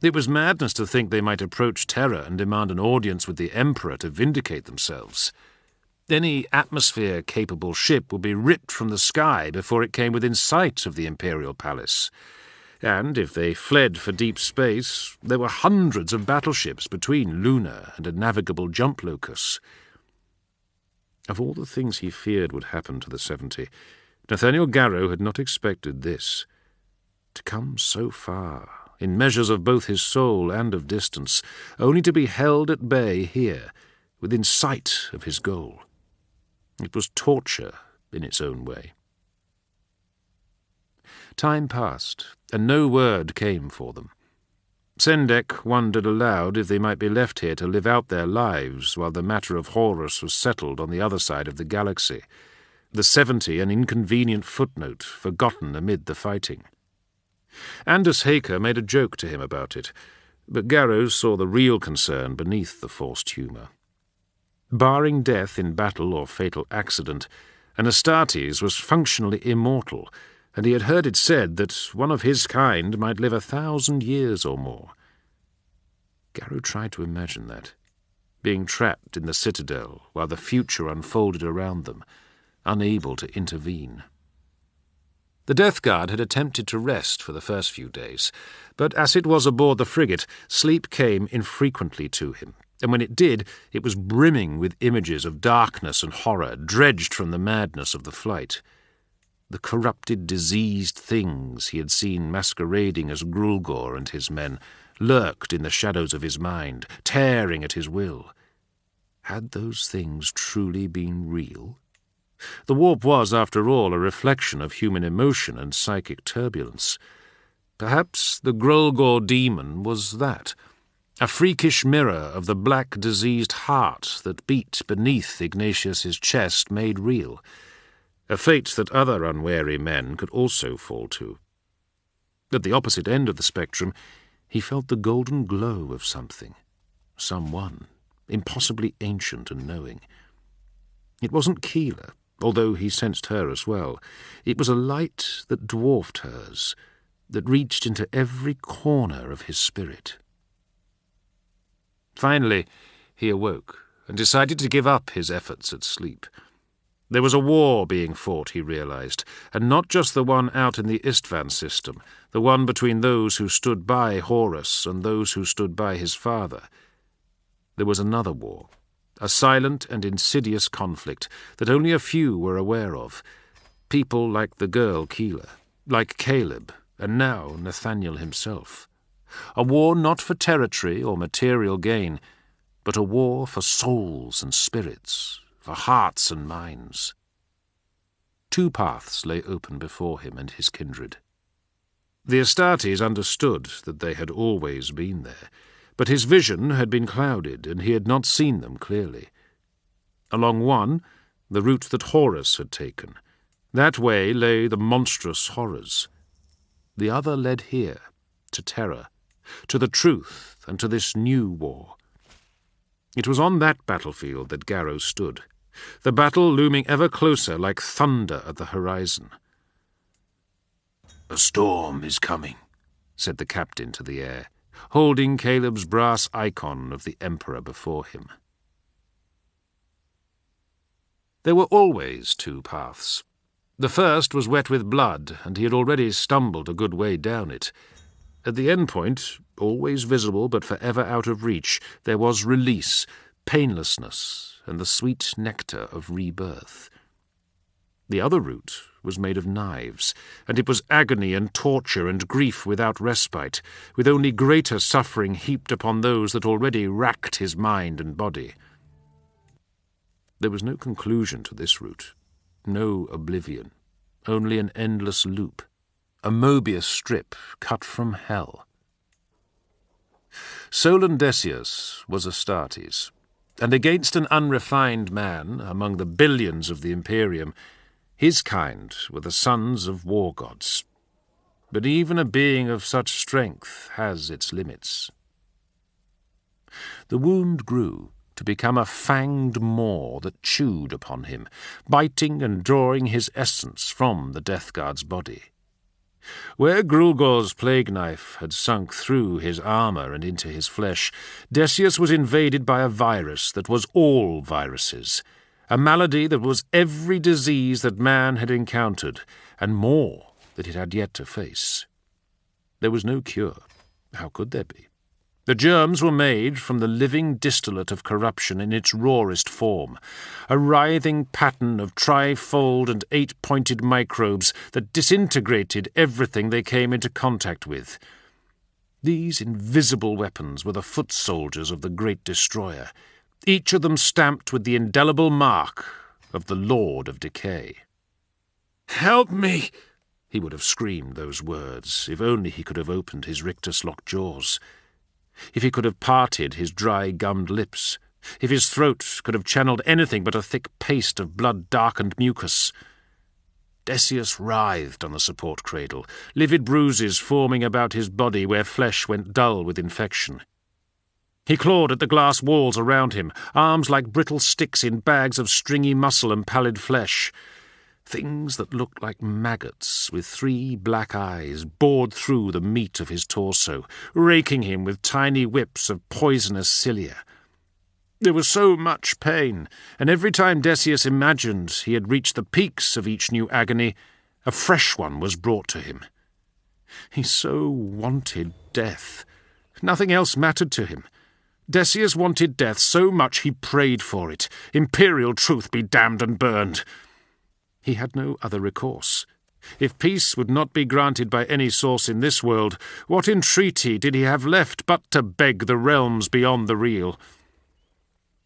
It was madness to think they might approach Terra and demand an audience with the Emperor to vindicate themselves. Any atmosphere-capable ship would be ripped from the sky before it came within sight of the Imperial Palace. And if they fled for deep space, there were hundreds of battleships between Luna and a navigable jump locus. Of all the things he feared would happen to the 70, Nathaniel Garrow had not expected this. To come so far, in measures of both his soul and of distance, only to be held at bay here, within sight of his goal. It was torture in its own way. Time passed, and no word came for them. Sendek wondered aloud if they might be left here to live out their lives while the matter of Horus was settled on the other side of the galaxy, the 70 an inconvenient footnote forgotten amid the fighting. Anders Haker made a joke to him about it, but Garrow saw the real concern beneath the forced humour. Barring death in battle or fatal accident, an Astartes was functionally immortal, and he had heard it said that one of his kind might live 1,000 years or more. Garrow tried to imagine that, being trapped in the Citadel while the future unfolded around them, unable to intervene. The Death Guard had attempted to rest for the first few days, but as it was aboard the frigate, sleep came infrequently to him, and when it did, it was brimming with images of darkness and horror dredged from the madness of the flight. The corrupted, diseased things he had seen masquerading as Grulgor and his men lurked in the shadows of his mind, tearing at his will. Had those things truly been real? The warp was, after all, a reflection of human emotion and psychic turbulence. Perhaps the Grulgor demon was that, a freakish mirror of the black, diseased heart that beat beneath Ignatius's chest made real, a fate that other unwary men could also fall to. At the opposite end of the spectrum, he felt the golden glow of something, someone, impossibly ancient and knowing. It wasn't Keeler, although he sensed her as well. It was a light that dwarfed hers, that reached into every corner of his spirit. Finally, he awoke and decided to give up his efforts at sleep. There was a war being fought, he realized, and not just the one out in the Istvan system, the one between those who stood by Horus and those who stood by his father. There was another war, a silent and insidious conflict that only a few were aware of, People like the girl Keeler, like Caleb, and now Nathaniel himself. A war not for territory or material gain, but a war for souls and spirits, for hearts and minds. 2 paths lay open before him and his kindred. The Astartes understood that they had always been there, but his vision had been clouded, and he had not seen them clearly. Along one, the route that Horus had taken. That way lay the monstrous horrors. The other led here, to terror, to the truth, and to this new war. It was on that battlefield that Garrow stood, the battle looming ever closer like thunder at the horizon. "A storm is coming," said the captain to the air, holding Caleb's brass icon of the Emperor before him. There were always 2 paths. The first was wet with blood, and he had already stumbled a good way down it. At the end point, always visible but forever out of reach, there was release, painlessness, and the sweet nectar of rebirth. The other route was made of knives, and it was agony and torture and grief without respite, with only greater suffering heaped upon those that already racked his mind and body. There was no conclusion to this route, no oblivion, only an endless loop, a Mobius strip cut from hell. Solon Decius was Astartes, and against an unrefined man among the billions of the Imperium, his kind were the sons of war gods. But even a being of such strength has its limits. The wound grew to become a fanged maw that chewed upon him, biting and drawing his essence from the Death Guard's body. Where Grulgor's plague knife had sunk through his armour and into his flesh, Decius was invaded by a virus that was all viruses, a malady that was every disease that man had encountered, and more that it had yet to face. There was no cure. How could there be? The germs were made from the living distillate of corruption in its rawest form, a writhing pattern of trifold and 8-pointed microbes that disintegrated everything they came into contact with. These invisible weapons were the foot soldiers of the great destroyer, each of them stamped with the indelible mark of the Lord of Decay. "Help me!" He would have screamed those words, if only he could have opened his rictus-locked jaws. If he could have parted his dry-gummed lips, if his throat could have channeled anything but a thick paste of blood-darkened mucus. Decius writhed on the support cradle, livid bruises forming about his body where flesh went dull with infection. He clawed at the glass walls around him, arms like brittle sticks in bags of stringy muscle and pallid flesh. Things that looked like maggots with 3 black eyes bored through the meat of his torso, raking him with tiny whips of poisonous cilia. There was so much pain, and every time Decius imagined he had reached the peaks of each new agony, a fresh one was brought to him. He so wanted death. Nothing else mattered to him. Decius wanted death so much he prayed for it. Imperial truth be damned and burned. He had no other recourse. If peace would not be granted by any source in this world, what entreaty did he have left but to beg the realms beyond the real?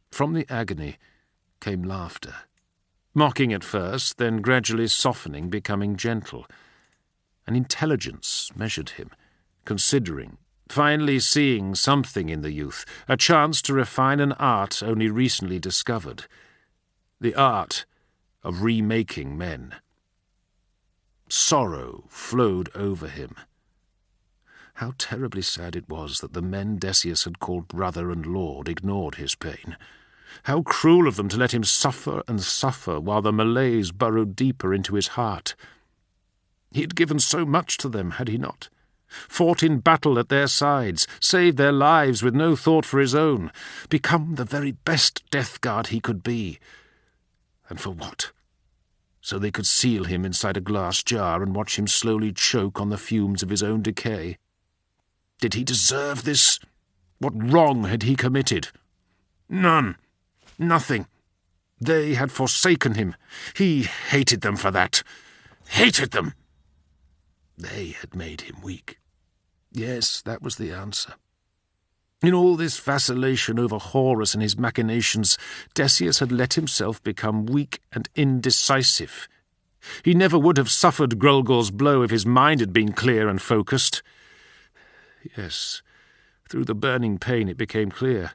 From the agony came laughter, mocking at first, then gradually softening, becoming gentle. An intelligence measured him, considering, finally seeing something in the youth, a chance to refine an art only recently discovered. The art of remaking men. Sorrow flowed over him. How terribly sad it was that the men Decius had called brother and lord ignored his pain. How cruel of them to let him suffer and suffer while the malaise burrowed deeper into his heart. He had given so much to them, had he not? Fought in battle at their sides, saved their lives with no thought for his own, become the very best death guard he could be. And for what? So they could seal him inside a glass jar and watch him slowly choke on the fumes of his own decay. Did he deserve this? What wrong had he committed? None. Nothing. They had forsaken him. He hated them for that. hated them. They had made him weak. Yes, that was the answer. In all this vacillation over Horus and his machinations, Decius had let himself become weak and indecisive. He never would have suffered Grolgor's blow if his mind had been clear and focused. Yes, through the burning pain it became clear.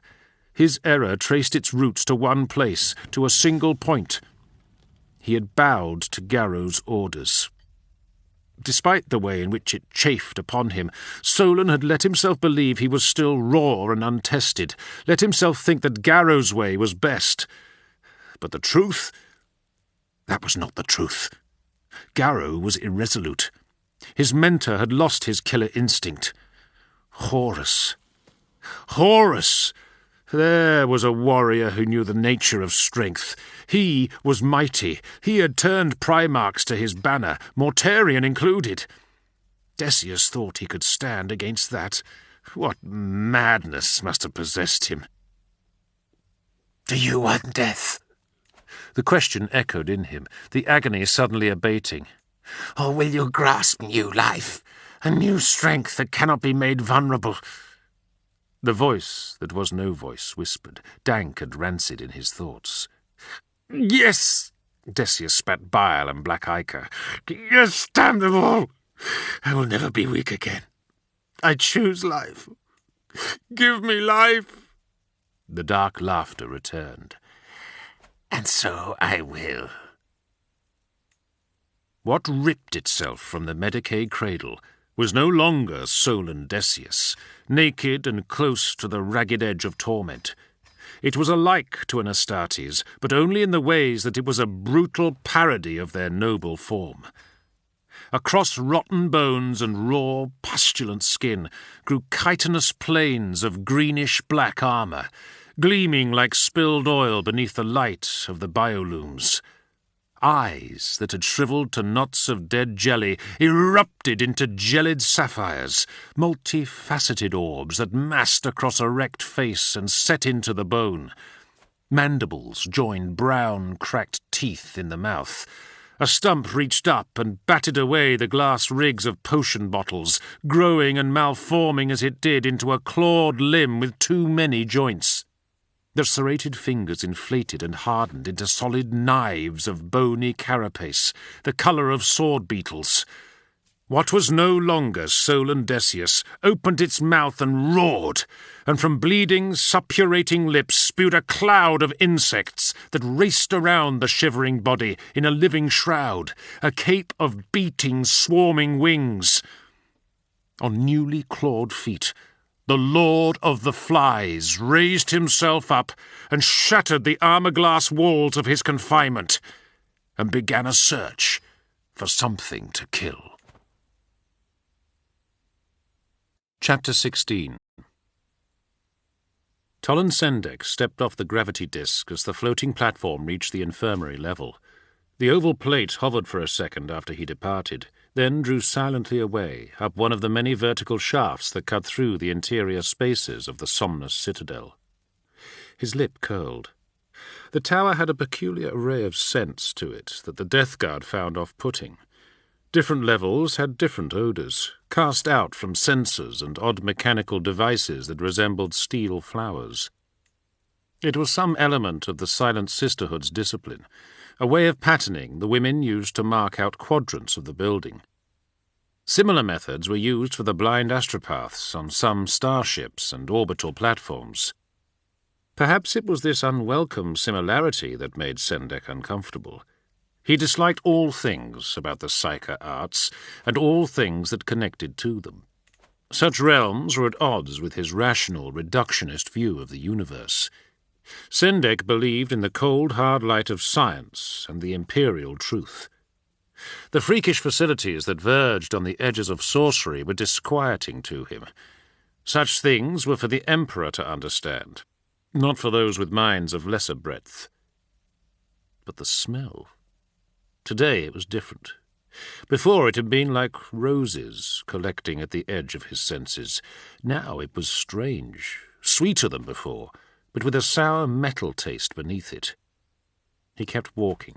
His error traced its roots to one place, to a single point. He had bowed to Garrow's orders. Despite the way in which it chafed upon him, Solon had let himself believe he was still raw and untested, let himself think that Garrow's way was best. But the truth? That was not the truth. Garrow was irresolute. His mentor had lost his killer instinct. Horus. Horus! There was a warrior who knew the nature of strength. He was mighty. He had turned Primarchs to his banner, Mortarion included. Decius thought he could stand against that. What madness must have possessed him? Do you want death? The question echoed in him, the agony suddenly abating. Or will you grasp new life, a new strength that cannot be made vulnerable? The voice that was no voice whispered, dank and rancid in his thoughts. Yes! Decius spat bile and black ichor. Yes, damn them all! I will never be weak again. I choose life. Give me life! The dark laughter returned. And so I will. What ripped itself from the Medicaid cradle was no longer Solon Decius, naked and close to the ragged edge of torment. It was alike to an Astartes, but only in the ways that it was a brutal parody of their noble form. Across rotten bones and raw, pustulant skin grew chitinous plains of greenish-black armour, gleaming like spilled oil beneath the light of the biolumes. Eyes that had shriveled to knots of dead jelly erupted into gelid sapphires, multifaceted orbs that massed across a wrecked face and set into the bone. Mandibles joined brown, cracked teeth in the mouth. A stump reached up and batted away the glass rigs of potion bottles, growing and malforming as it did into a clawed limb with too many joints. The serrated fingers inflated and hardened into solid knives of bony carapace, the colour of sword beetles. What was no longer Solon Decius opened its mouth and roared, and from bleeding, suppurating lips spewed a cloud of insects that raced around the shivering body in a living shroud, a cape of beating, swarming wings. On newly clawed feet, the Lord of the Flies raised himself up and shattered the armour-glass walls of his confinement and began a search for something to kill. Chapter 16. Tollin Sendek stepped off the gravity disk as the floating platform reached the infirmary level. The oval plate hovered for a second after he departed, then drew silently away up one of the many vertical shafts that cut through the interior spaces of the Somnus Citadel. His lip curled. The tower had a peculiar array of scents to it that the Death Guard found off-putting. Different levels had different odours, cast out from sensors and odd mechanical devices that resembled steel flowers. It was some element of the Silent Sisterhood's discipline, a way of patterning the women used to mark out quadrants of the building. Similar methods were used for the blind astropaths on some starships and orbital platforms. Perhaps it was this unwelcome similarity that made Sendek uncomfortable. He disliked all things about the Psyker arts and all things that connected to them. Such realms were at odds with his rational, reductionist view of the universe. Sendek believed in the cold, hard light of science and the imperial truth. The freakish facilities that verged on the edges of sorcery were disquieting to him. Such things were for the Emperor to understand, not for those with minds of lesser breadth. But the smell. Today it was different. Before it had been like roses collecting at the edge of his senses. Now it was strange, sweeter than before, but with a sour metal taste beneath it. He kept walking.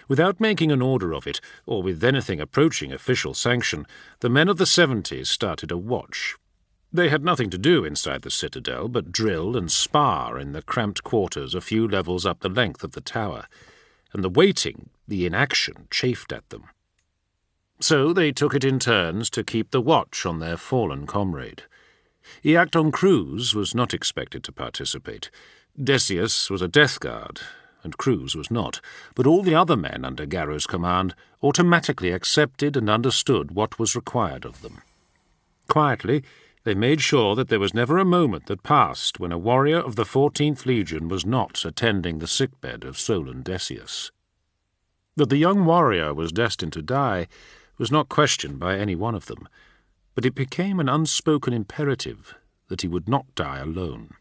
Without making an order of it, or with anything approaching official sanction, the men of the 70s started a watch. They had nothing to do inside the citadel but drill and spar in the cramped quarters a few levels up the length of the tower, and the waiting, the inaction, chafed at them. So they took it in turns to keep the watch on their fallen comrade. Iacton Cruz was not expected to participate. Decius was a death guard, and Cruz was not, but all the other men under Garrow's command automatically accepted and understood what was required of them. Quietly, they made sure that there was never a moment that passed when a warrior of the 14th Legion was not attending the sickbed of Solon Decius. That the young warrior was destined to die was not questioned by any one of them, but it became an unspoken imperative that he would not die alone.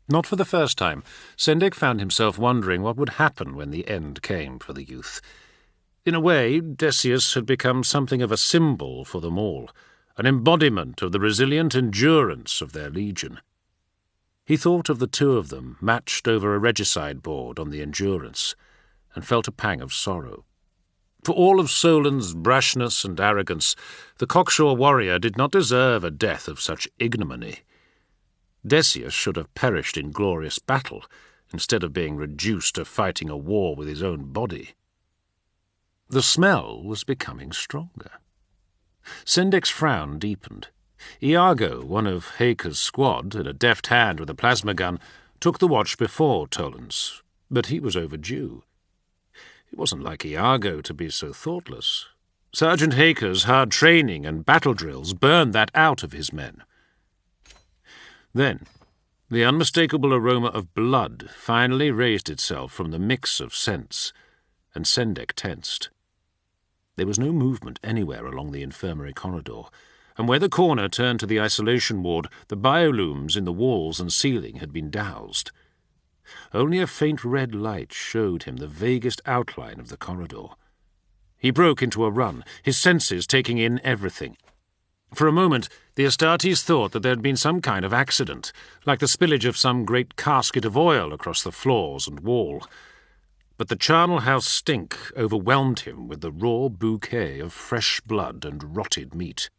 Not for the first time, Sendek found himself wondering what would happen when the end came for the youth. In a way, Decius had become something of a symbol for them all, an embodiment of the resilient endurance of their legion. He thought of the two of them matched over a regicide board on the Endurance, and felt a pang of sorrow. For all of Solon's brashness and arrogance, the cocksure warrior did not deserve a death of such ignominy. Decius should have perished in glorious battle, instead of being reduced to fighting a war with his own body. The smell was becoming stronger. Sendek's frown deepened. Iago, one of Haker's squad, and a deft hand with a plasma gun, took the watch before Toland's, but he was overdue. It wasn't like Iago to be so thoughtless. Sergeant Haker's hard training and battle drills burned that out of his men. Then, the unmistakable aroma of blood finally raised itself from the mix of scents, and Sendek tensed. There was no movement anywhere along the infirmary corridor, and where the corner turned to the isolation ward, the biolooms in the walls and ceiling had been doused. Only a faint red light showed him the vaguest outline of the corridor. He broke into a run, his senses taking in everything. For a moment, the Astartes thought that there had been some kind of accident, like the spillage of some great casket of oil across the floors and wall. But the charnel house stink overwhelmed him with the raw bouquet of fresh blood and rotted meat.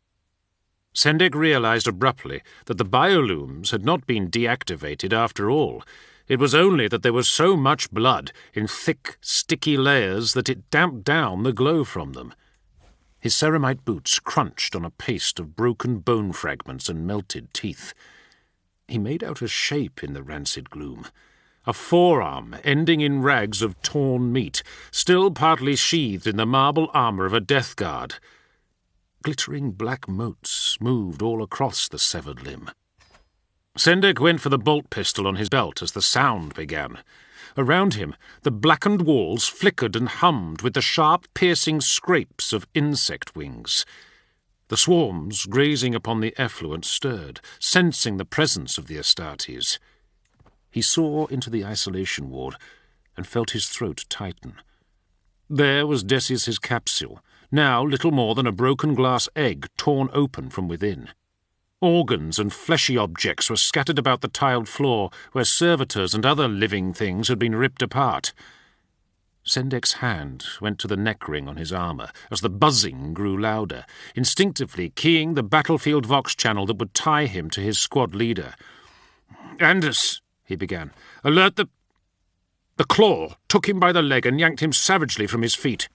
Sendek realized abruptly that the biolooms had not been deactivated after all. It was only that there was so much blood in thick, sticky layers that it damped down the glow from them. His ceramite boots crunched on a paste of broken bone fragments and melted teeth. He made out a shape in the rancid gloom. A forearm ending in rags of torn meat, still partly sheathed in the marble armour of a death guard. Glittering black motes moved all across the severed limb. Sendek went for the bolt pistol on his belt as the sound began. Around him, the blackened walls flickered and hummed with the sharp, piercing scrapes of insect wings. The swarms grazing upon the effluent stirred, sensing the presence of the Astartes. He saw into the isolation ward and felt his throat tighten. There was Decius's capsule, now little more than a broken glass egg torn open from within. Organs and fleshy objects were scattered about the tiled floor where servitors and other living things had been ripped apart. Sendek's hand went to the neck ring on his armour as the buzzing grew louder, instinctively keying the battlefield vox channel that would tie him to his squad leader. "Anders," he began, "alert the claw took him by the leg and yanked him savagely from his feet."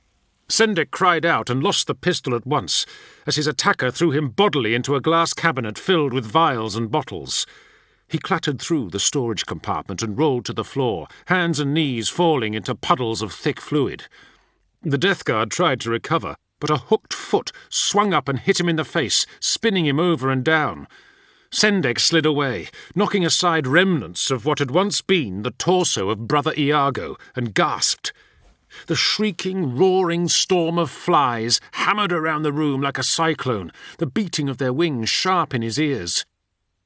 Sendek cried out and lost the pistol at once, as his attacker threw him bodily into a glass cabinet filled with vials and bottles. He clattered through the storage compartment and rolled to the floor, hands and knees falling into puddles of thick fluid. The death guard tried to recover, but a hooked foot swung up and hit him in the face, spinning him over and down. Sendek slid away, knocking aside remnants of what had once been the torso of Brother Iago, and gasped. The shrieking, roaring storm of flies hammered around the room like a cyclone, the beating of their wings sharp in his ears.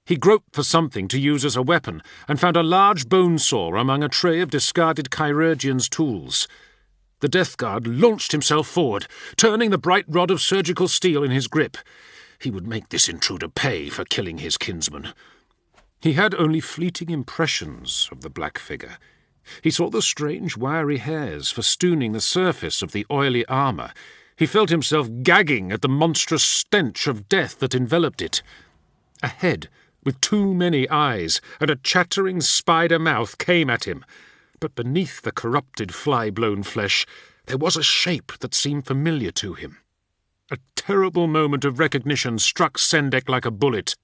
He groped for something to use as a weapon, and found a large bone saw among a tray of discarded chirurgeon's tools. The death guard launched himself forward, turning the bright rod of surgical steel in his grip. He would make this intruder pay for killing his kinsman. He had only fleeting impressions of the black figure. He saw the strange wiry hairs festooning the surface of the oily armour. He felt himself gagging at the monstrous stench of death that enveloped it. A head with too many eyes and a chattering spider mouth came at him, but beneath the corrupted fly-blown flesh there was a shape that seemed familiar to him. A terrible moment of recognition struck Sendek like a bullet.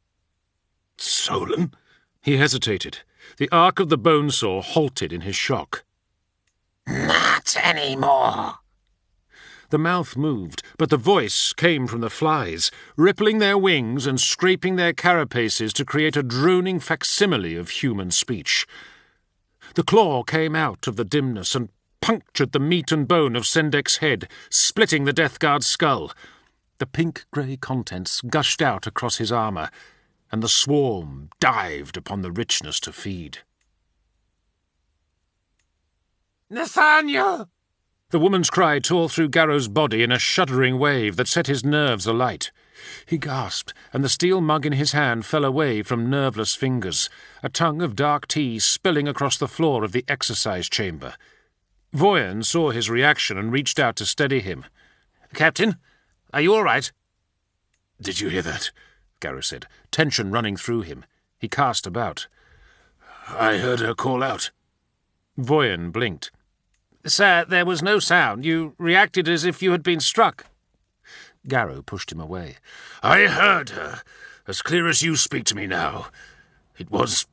Solon? He hesitated. The arc of the bone saw halted in his shock. Not anymore. The mouth moved, but the voice came from the flies, rippling their wings and scraping their carapaces to create a droning facsimile of human speech. The claw came out of the dimness and punctured the meat and bone of Sendek's head, splitting the Death Guard's skull. The pink-grey contents gushed out across his armour, and the swarm dived upon the richness to feed. Nathaniel! The woman's cry tore through Garrow's body in a shuddering wave that set his nerves alight. He gasped, and the steel mug in his hand fell away from nerveless fingers, a tongue of dark tea spilling across the floor of the exercise chamber. Voyan saw his reaction and reached out to steady him. Captain, are you all right? Did you hear that? Garrow said, tension running through him. He cast about. I heard her call out. Voyan blinked. Sir, there was no sound. You reacted as if you had been struck. Garrow pushed him away. I heard her, as clear as you speak to me now. It was...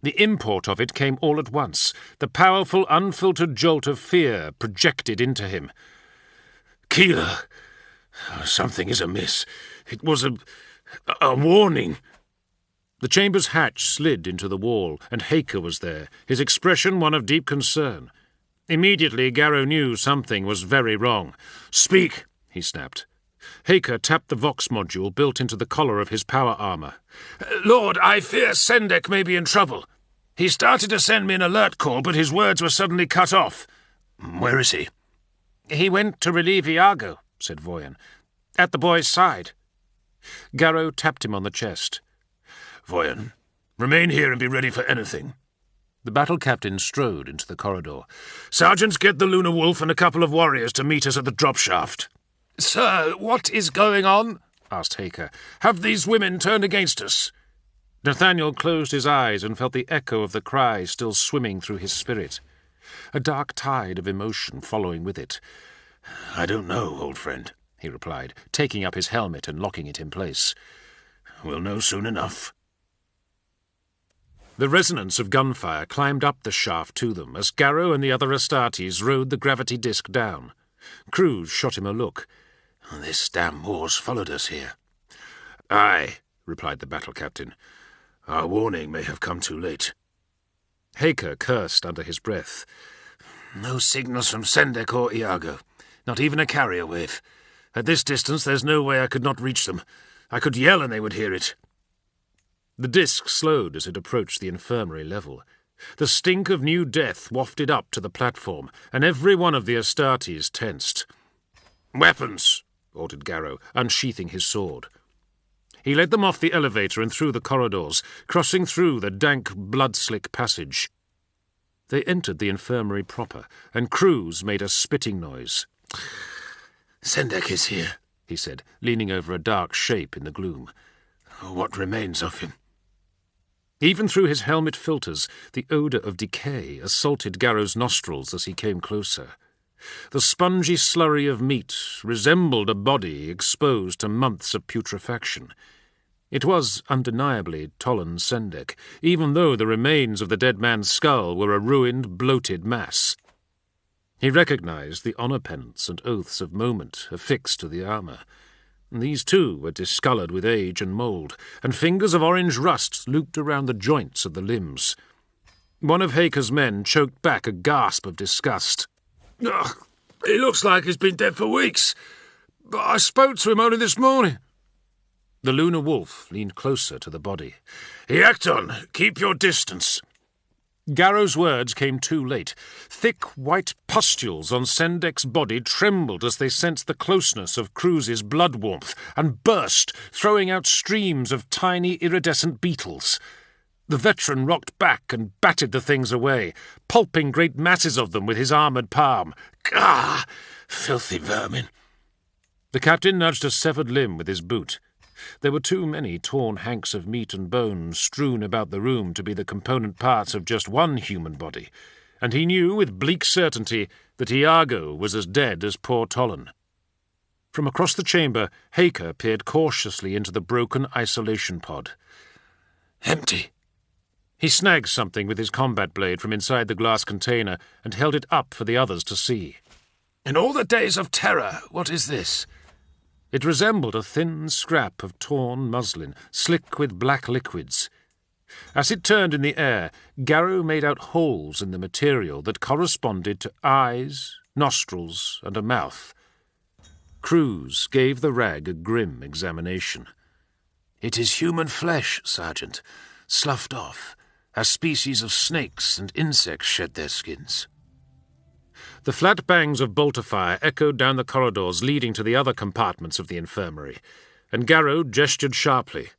The import of it came all at once, the powerful, unfiltered jolt of fear projected into him. Keeler, something is amiss. It was a warning. The chamber's hatch slid into the wall, and Haker was there, his expression one of deep concern. Immediately Garrow knew something was very wrong. Speak, he snapped. Haker tapped the Vox module built into the collar of his power armour. Lord, I fear Sendek may be in trouble. He started to send me an alert call, but his words were suddenly cut off. Where is he? He went to relieve Iago, said Voyan. At the boy's side. Garrow tapped him on the chest. Voyan, remain here and be ready for anything. The battle captain strode into the corridor. Sergeants, get the Lunar Wolf and a couple of warriors to meet us at the drop shaft. Sir, what is going on? Asked Haker. Have these women turned against us? Nathaniel closed his eyes and felt the echo of the cry still swimming through his spirit. A dark tide of emotion following with it. I don't know, old friend, he replied, taking up his helmet and locking it in place. We'll know soon enough. The resonance of gunfire climbed up the shaft to them as Garrow and the other Astartes rode the gravity disk down. Cruz shot him a look. This damn Moors followed us here. Aye, replied the battle captain. Our warning may have come too late. Haker cursed under his breath. No signals from Sendek or Iago. Not even a carrier wave. At this distance there's no way I could not reach them. I could yell and they would hear it. The disk slowed as it approached the infirmary level. The stink of new death wafted up to the platform, and every one of the Astartes tensed. Weapons, ordered Garrow, unsheathing his sword. He led them off the elevator and through the corridors, crossing through the dank, blood-slick passage. They entered the infirmary proper, and Cruz made a spitting noise. Sendek is here, he said, leaning over a dark shape in the gloom. What remains of him? Even through his helmet filters, the odour of decay assaulted Garrow's nostrils as he came closer. The spongy slurry of meat resembled a body exposed to months of putrefaction. It was undeniably Tolan Sendek, even though the remains of the dead man's skull were a ruined, bloated mass. He recognized the honour pennants and oaths of moment affixed to the armour. These, too, were discoloured with age and mould, and fingers of orange rust looped around the joints of the limbs. One of Haker's men choked back a gasp of disgust. Ugh, he looks like he's been dead for weeks. But I spoke to him only this morning. The Lunar Wolf leaned closer to the body. Iacton, keep your distance. Garrow's words came too late. Thick white pustules on Sendek's body trembled as they sensed the closeness of Cruz's blood warmth, and burst, throwing out streams of tiny iridescent beetles. The veteran rocked back and batted the things away, pulping great masses of them with his armoured palm. Gah! Filthy vermin! The captain nudged a severed limb with his boot. There were too many torn hanks of meat and bone strewn about the room to be the component parts of just one human body, and he knew with bleak certainty that Iago was as dead as poor Tollan. From across the chamber, Haker peered cautiously into the broken isolation pod. Empty. He snagged something with his combat blade from inside the glass container and held it up for the others to see. In all the days of terror, what is this? It resembled a thin scrap of torn muslin, slick with black liquids. As it turned in the air, Garrow made out holes in the material that corresponded to eyes, nostrils, and a mouth. Cruz gave the rag a grim examination. "It is human flesh, Sergeant, sloughed off, as species of snakes and insects shed their skins." The flat bangs of bolter fire echoed down the corridors leading to the other compartments of the infirmary, and Garrow gestured sharply.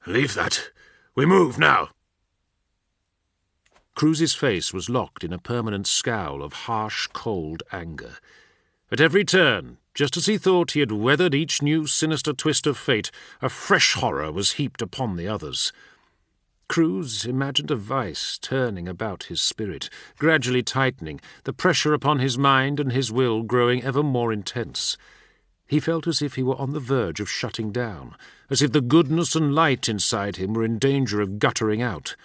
"Leave that. We move now." Cruz's face was locked in a permanent scowl of harsh, cold anger. At every turn, just as he thought he had weathered each new sinister twist of fate, a fresh horror was heaped upon the others. Cruz imagined a vice turning about his spirit, gradually tightening, the pressure upon his mind and his will growing ever more intense. He felt as if he were on the verge of shutting down, as if the goodness and light inside him were in danger of guttering out.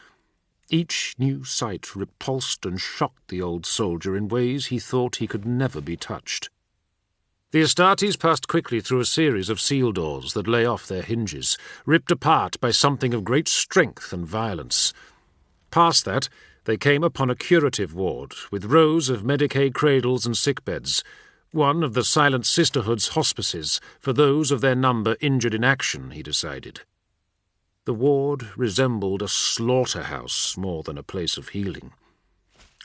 Each new sight repulsed and shocked the old soldier in ways he thought he could never be touched. The Astartes passed quickly through a series of seal doors that lay off their hinges, ripped apart by something of great strength and violence. Past that, they came upon a curative ward, with rows of Medicaid cradles and sickbeds, one of the Silent Sisterhood's hospices for those of their number injured in action, he decided. The ward resembled a slaughterhouse more than a place of healing.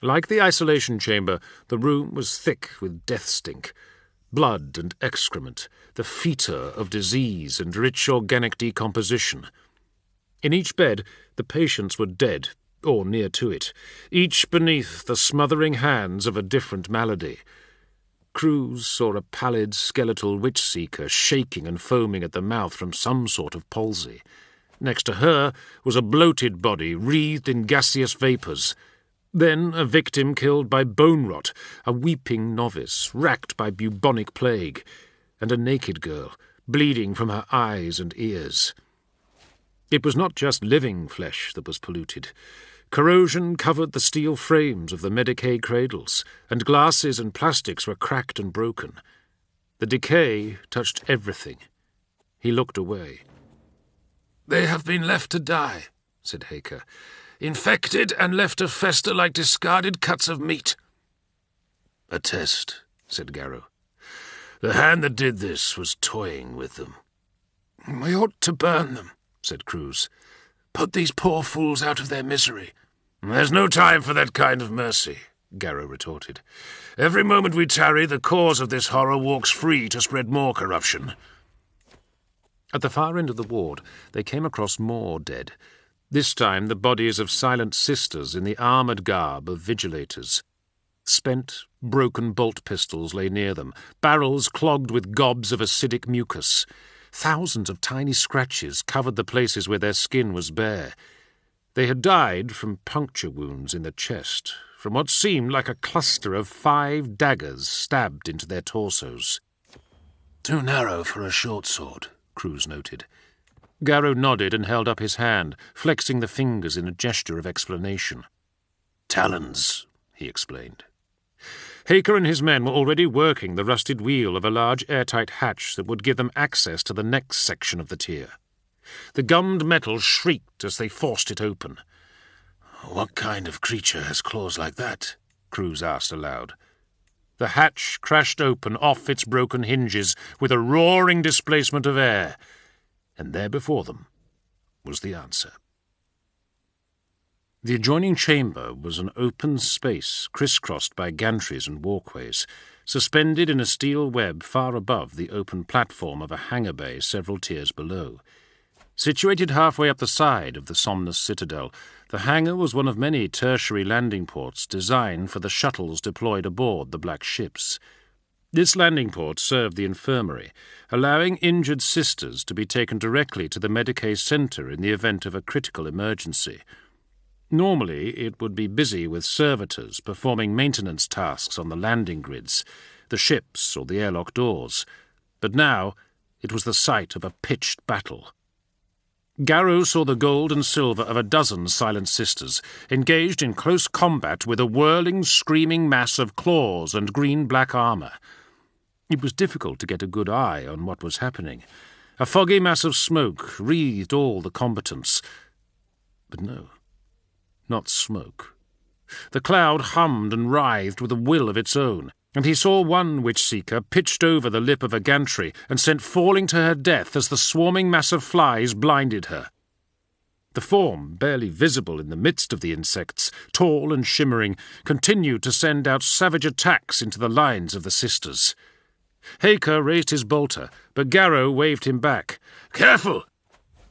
Like the isolation chamber, the room was thick with death stink, blood and excrement, the foetor of disease and rich organic decomposition. In each bed, the patients were dead, or near to it, each beneath the smothering hands of a different malady. Cruz saw a pallid, skeletal witch-seeker shaking and foaming at the mouth from some sort of palsy. Next to her was a bloated body wreathed in gaseous vapours. Then a victim killed by bone rot, a weeping novice racked by bubonic plague, and a naked girl, bleeding from her eyes and ears. It was not just living flesh that was polluted. Corrosion covered the steel frames of the Medicaid cradles, and glasses and plastics were cracked and broken. The decay touched everything. He looked away. "They have been left to die," said Haker. "Infected and left to fester like discarded cuts of meat." "A test," said Garrow. "The hand that did this was toying with them." "We ought to burn them," said Cruz. "Put these poor fools out of their misery." "There's no time for that kind of mercy," Garrow retorted. "Every moment we tarry, the cause of this horror walks free to spread more corruption." At the far end of the ward, they came across more dead. This time the bodies of silent sisters in the armoured garb of vigilators. Spent, broken bolt pistols lay near them, barrels clogged with gobs of acidic mucus. Thousands of tiny scratches covered the places where their skin was bare. They had died from puncture wounds in the chest, from what seemed like a cluster of 5 daggers stabbed into their torsos. "Too narrow for a short sword," Cruz noted. Garrow nodded and held up his hand, flexing the fingers in a gesture of explanation. "Talons," he explained. Haker and his men were already working the rusted wheel of a large airtight hatch that would give them access to the next section of the tier. The gummed metal shrieked as they forced it open. "What kind of creature has claws like that?" Cruz asked aloud. The hatch crashed open off its broken hinges with a roaring displacement of air, and there before them was the answer. The adjoining chamber was an open space crisscrossed by gantries and walkways, suspended in a steel web far above the open platform of a hangar bay several tiers below. Situated halfway up the side of the Somnus Citadel, the hangar was one of many tertiary landing ports designed for the shuttles deployed aboard the black ships. This landing port served the infirmary, allowing injured sisters to be taken directly to the Medicae Centre in the event of a critical emergency. Normally, it would be busy with servitors performing maintenance tasks on the landing grids, the ships or the airlock doors, but now it was the site of a pitched battle. Garrow saw the gold and silver of a dozen Silent Sisters, engaged in close combat with a whirling, screaming mass of claws and green-black armour. It was difficult to get a good eye on what was happening. A foggy mass of smoke wreathed all the combatants. But no, not smoke. The cloud hummed and writhed with a will of its own, and he saw one witch-seeker pitched over the lip of a gantry and sent falling to her death as the swarming mass of flies blinded her. The form, barely visible in the midst of the insects, tall and shimmering, continued to send out savage attacks into the lines of the sisters. Haker raised his bolter, but Garrow waved him back. "Careful!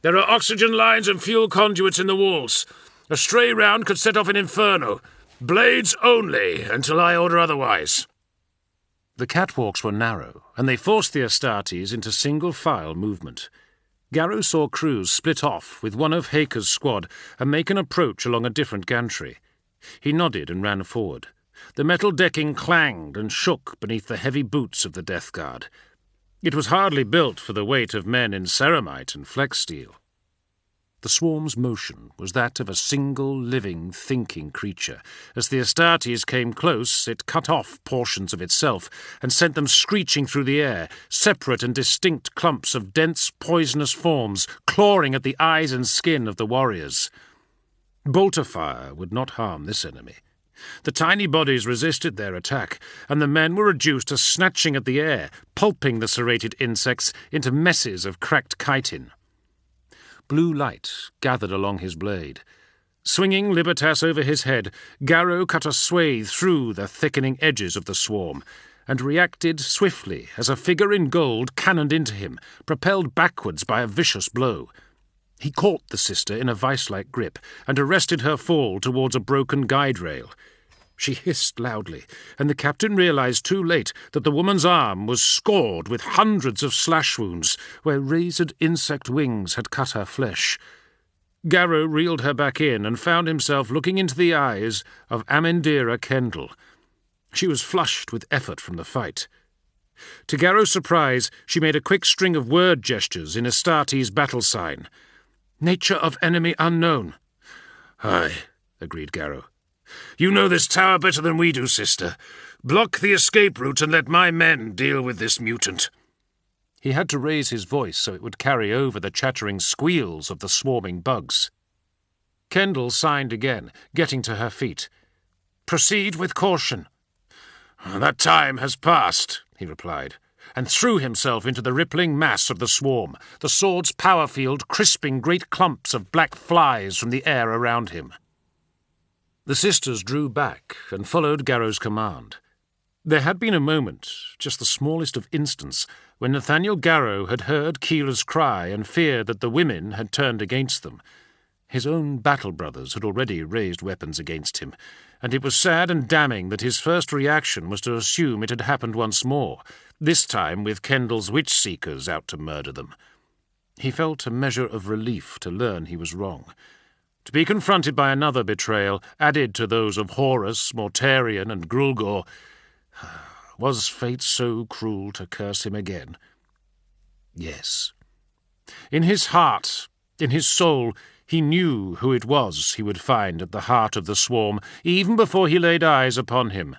There are oxygen lines and fuel conduits in the walls. A stray round could set off an inferno. Blades only, until I order otherwise." The catwalks were narrow, and they forced the Astartes into single-file movement. Garrow saw crews split off with one of Haker's squad and make an approach along a different gantry. He nodded and ran forward. The metal decking clanged and shook beneath the heavy boots of the Death Guard. It was hardly built for the weight of men in ceramite and flex steel. The swarm's motion was that of a single, living, thinking creature. As the Astartes came close, it cut off portions of itself and sent them screeching through the air, separate and distinct clumps of dense, poisonous forms, clawing at the eyes and skin of the warriors. Bolter fire would not harm this enemy. The tiny bodies resisted their attack, and the men were reduced to snatching at the air, pulping the serrated insects into messes of cracked chitin. Blue light gathered along his blade. Swinging Libertas over his head, Garrow cut a swathe through the thickening edges of the swarm, and reacted swiftly as a figure in gold cannoned into him, propelled backwards by a vicious blow. He caught the sister in a vice-like grip and arrested her fall towards a broken guide rail. She hissed loudly, and the captain realized too late that the woman's arm was scored with hundreds of slash wounds where razored insect wings had cut her flesh. Garrow reeled her back in and found himself looking into the eyes of Amendira Kendall. She was flushed with effort from the fight. To Garrow's surprise, she made a quick string of word gestures in Astartes' battle sign. "Nature of enemy unknown." "Aye," agreed Garrow. "You know this tower better than we do, sister. Block the escape route and let my men deal with this mutant." He had to raise his voice so it would carry over the chattering squeals of the swarming bugs. Kendall signed again, getting to her feet. "Proceed with caution." "That time has passed," he replied, and threw himself into the rippling mass of the swarm, the sword's power field crisping great clumps of black flies from the air around him. The sisters drew back and followed Garrow's command. There had been a moment, just the smallest of instants, when Nathaniel Garrow had heard Keeler's cry and feared that the women had turned against them. His own battle brothers had already raised weapons against him, and it was sad and damning that his first reaction was to assume it had happened once more, this time with Kendall's witch-seekers out to murder them. He felt a measure of relief to learn he was wrong. To be confronted by another betrayal, added to those of Horus, Mortarion, and Grulgor, was fate so cruel to curse him again? Yes. In his heart, in his soul, he knew who it was he would find at the heart of the swarm, even before he laid eyes upon him.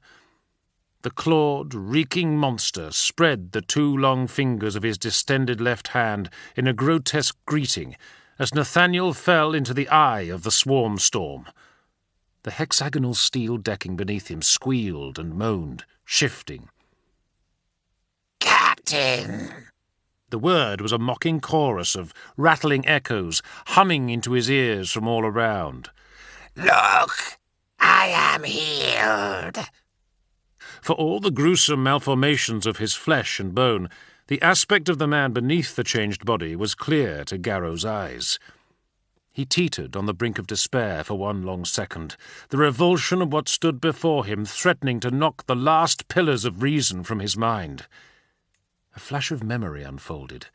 The clawed, reeking monster spread the two long fingers of his distended left hand in a grotesque greeting as Nathaniel fell into the eye of the swarm storm. The hexagonal steel decking beneath him squealed and moaned, shifting. "Captain!" The word was a mocking chorus of rattling echoes, humming into his ears from all around. "Look, I am healed." For all the gruesome malformations of his flesh and bone, The aspect of the man beneath the changed body was clear to Garrow's eyes. He teetered on the brink of despair for one long second, the revulsion of what stood before him threatening to knock the last pillars of reason from his mind. A flash of memory unfolded.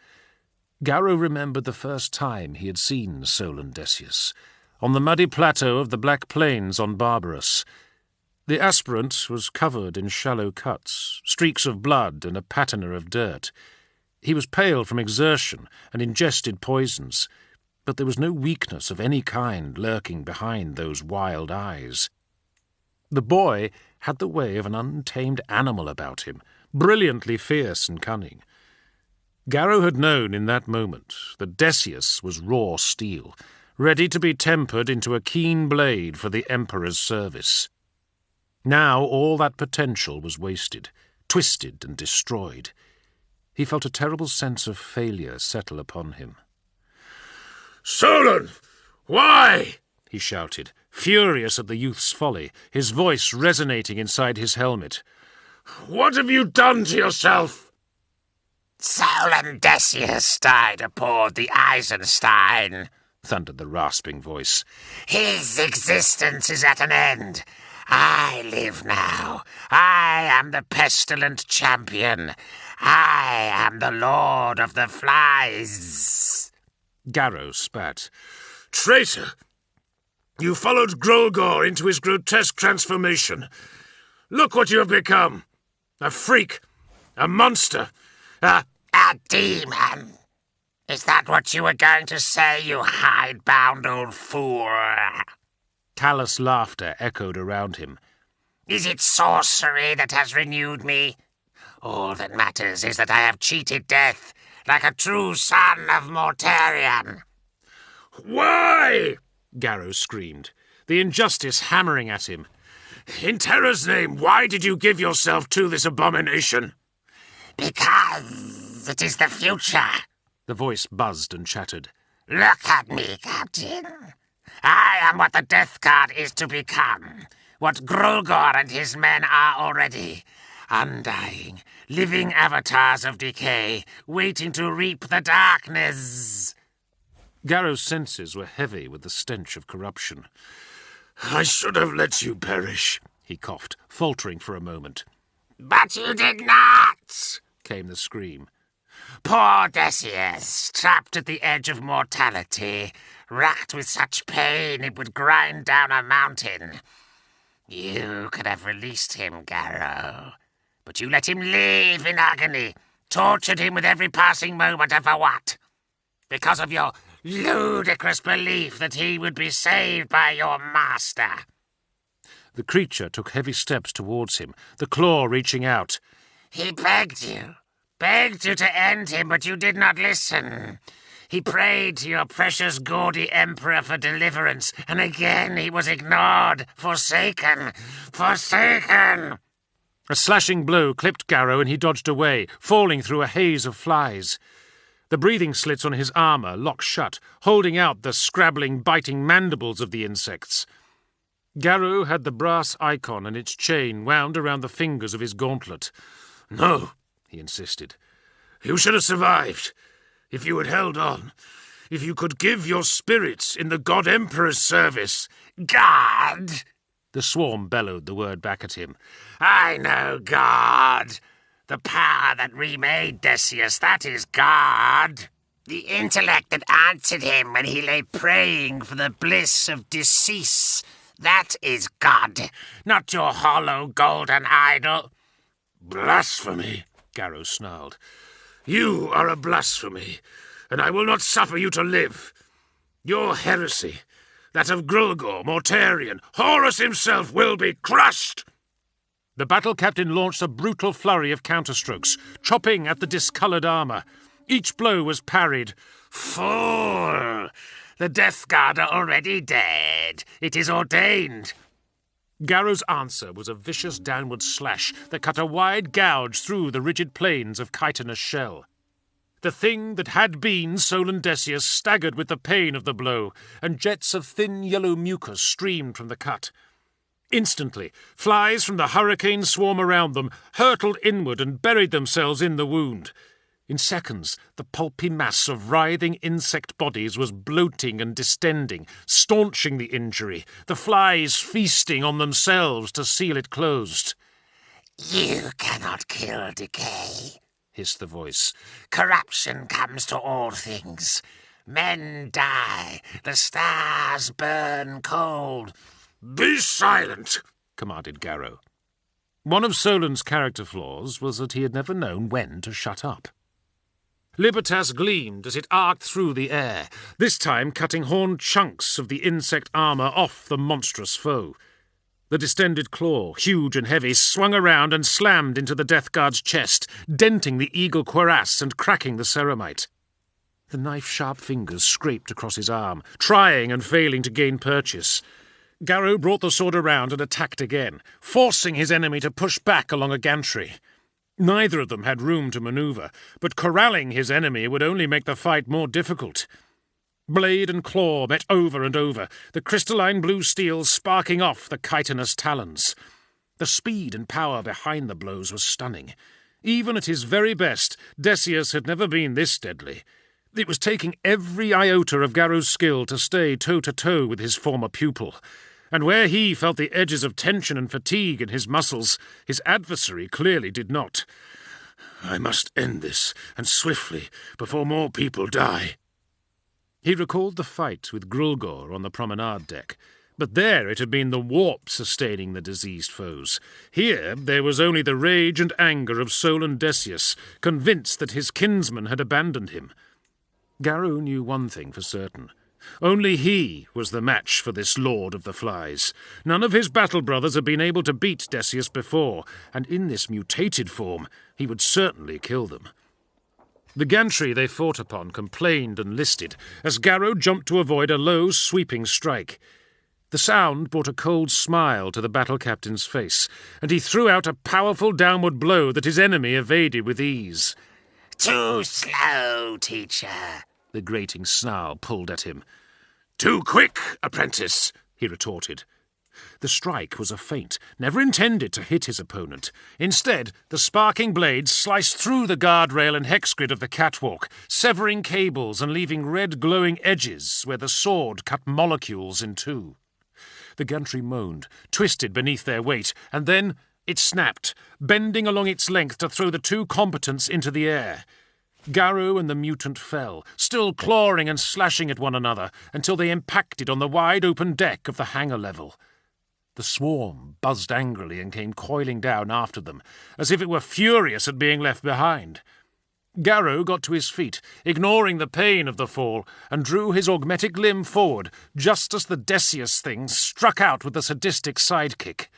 Garrow remembered the first time he had seen Solon Decius, on the muddy plateau of the Black Plains on Barbarous. The aspirant was covered in shallow cuts, streaks of blood and a patina of dirt. He was pale from exertion and ingested poisons, but there was no weakness of any kind lurking behind those wild eyes. The boy had the way of an untamed animal about him, brilliantly fierce and cunning. Garrow had known in that moment that Decius was raw steel, ready to be tempered into a keen blade for the Emperor's service. Now all that potential was wasted, twisted and destroyed. He felt a terrible sense of failure settle upon him. "Solon! Why?" he shouted, furious at the youth's folly, his voice resonating inside his helmet. "What have you done to yourself?" Solon Decius died aboard the Eisenstein, thundered the rasping voice. His existence is at an end. I live now. I am the pestilent champion. I am the Lord of the Flies. Garrow spat. "Traitor! You followed Grolgor into his grotesque transformation. Look what you have become. A freak. A monster. A demon. Is that what you were going to say, you hidebound old fool? Callous laughter echoed around him. Is it sorcery that has renewed me? All that matters is that I have cheated death, like a true son of Mortarion. Why? Garrow screamed, the injustice hammering at him. In Terra's name, why did you give yourself to this abomination? Because it is the future. The voice buzzed and chattered. Look at me, Captain. I am what the Death Guard is to become, what Grolgor and his men are already. Undying, living avatars of decay, waiting to reap the darkness. Garrow's senses were heavy with the stench of corruption. I should have let you perish, he coughed, faltering for a moment. But you did not, came the scream. Poor Decius, trapped at the edge of mortality, racked with such pain it would grind down a mountain. You could have released him, Garrow, but you let him live in agony, tortured him with every passing moment, and for what? Because of your ludicrous belief that he would be saved by your master. The creature took heavy steps towards him, the claw reaching out. He begged you to end him, but you did not listen. He prayed to your precious gaudy emperor for deliverance, and again he was ignored, forsaken. A slashing blow clipped Garrow and he dodged away, falling through a haze of flies. The breathing slits on his armour locked shut, holding out the scrabbling, biting mandibles of the insects. Garrow had the brass icon and its chain wound around the fingers of his gauntlet. No, he insisted. You should have survived. If you had held on. If you could give your spirits in the God Emperor's service. God! The swarm bellowed the word back at him. I know God. The power that remade Decius, that is God. The intellect that answered him when he lay praying for the bliss of decease, that is God. Not your hollow golden idol. Blasphemy, Garrow snarled. You are a blasphemy, and I will not suffer you to live. Your heresy, that of Grolgor, Mortarion, Horus himself, will be crushed. The battle captain launched a brutal flurry of counterstrokes, chopping at the discoloured armour. Each blow was parried. Fool! The Death Guard are already dead. It is ordained. Garrow's answer was a vicious downward slash that cut a wide gouge through the rigid planes of chitinous shell. The thing that had been Solon Decius staggered with the pain of the blow, and jets of thin yellow mucus streamed from the cut. Instantly, flies from the hurricane swarm around them hurtled inward and buried themselves in the wound. In seconds, the pulpy mass of writhing insect bodies was bloating and distending, staunching the injury, the flies feasting on themselves to seal it closed. "You cannot kill decay," hissed the voice. "Corruption comes to all things. Men die, the stars burn cold." "Be silent!" commanded Garrow. One of Solon's character flaws was that he had never known when to shut up. Libertas gleamed as it arced through the air, this time cutting horned chunks of the insect armour off the monstrous foe. The distended claw, huge and heavy, swung around and slammed into the Death Guard's chest, denting the eagle cuirass and cracking the ceramite. The knife-sharp fingers scraped across his arm, trying and failing to gain purchase. Garrow brought the sword around and attacked again, forcing his enemy to push back along a gantry. Neither of them had room to manoeuvre, but corralling his enemy would only make the fight more difficult. Blade and claw met over and over, the crystalline blue steel sparking off the chitinous talons. The speed and power behind the blows was stunning. Even at his very best, Decius had never been this deadly. It was taking every iota of Garrow's skill to stay toe-to-toe with his former pupil. And where he felt the edges of tension and fatigue in his muscles, his adversary clearly did not. "I must end this, and swiftly, before more people die." He recalled the fight with Grulgor on the promenade deck, but there it had been the warp sustaining the diseased foes. Here there was only the rage and anger of Solon Decius, convinced that his kinsman had abandoned him. Garrow knew one thing for certain. Only he was the match for this Lord of the Flies. None of his battle brothers had been able to beat Decius before, and in this mutated form he would certainly kill them. The gantry they fought upon complained and listed, as Garrow jumped to avoid a low, sweeping strike. The sound brought a cold smile to the battle captain's face, and he threw out a powerful downward blow that his enemy evaded with ease. "Too slow, teacher," the grating snarl pulled at him. "Too quick, apprentice," he retorted. The strike was a feint, never intended to hit his opponent. Instead, the sparking blade sliced through the guardrail and hex grid of the catwalk, severing cables and leaving red glowing edges where the sword cut molecules in two. The gantry moaned, twisted beneath their weight, and then it snapped, bending along its length to throw the two combatants into the air. Garrow and the mutant fell, still clawing and slashing at one another, until they impacted on the wide-open deck of the hangar level. The swarm buzzed angrily and came coiling down after them, as if it were furious at being left behind. Garrow got to his feet, ignoring the pain of the fall, and drew his augmetic limb forward, just as the Decius thing struck out with a sadistic sidekick.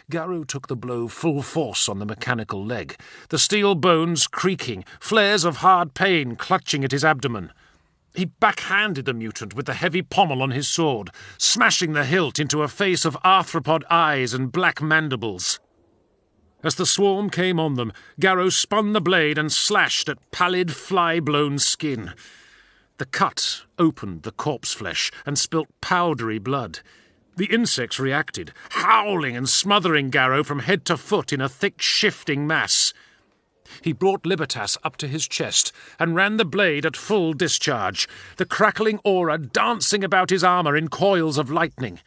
Garrow took the blow full force on the mechanical leg, the steel bones creaking, flares of hard pain clutching at his abdomen. He backhanded the mutant with the heavy pommel on his sword, smashing the hilt into a face of arthropod eyes and black mandibles. As the swarm came on them, Garrow spun the blade and slashed at pallid, fly-blown skin. The cut opened the corpse flesh and spilt powdery blood. The insects reacted, howling and smothering Garrow from head to foot in a thick, shifting mass. He brought Libertas up to his chest and ran the blade at full discharge, the crackling aura dancing about his armour in coils of lightning.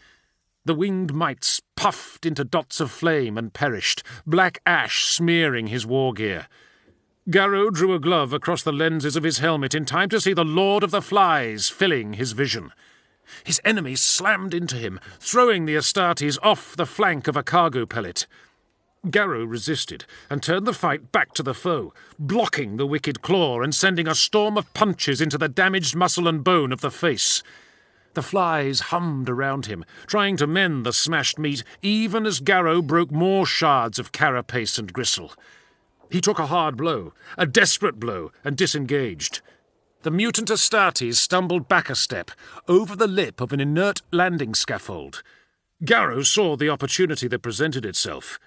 The winged mites puffed into dots of flame and perished, black ash smearing his war gear. Garrow drew a glove across the lenses of his helmet in time to see the Lord of the Flies filling his vision. His enemy slammed into him, throwing the Astartes off the flank of a cargo pellet. Garrow resisted and turned the fight back to the foe, blocking the wicked claw and sending a storm of punches into the damaged muscle and bone of the face. The flies hummed around him, trying to mend the smashed meat, even as Garrow broke more shards of carapace and gristle. He took a hard blow, a desperate blow, and disengaged. The mutant Astartes stumbled back a step, over the lip of an inert landing scaffold. Garrow saw the opportunity that presented itself.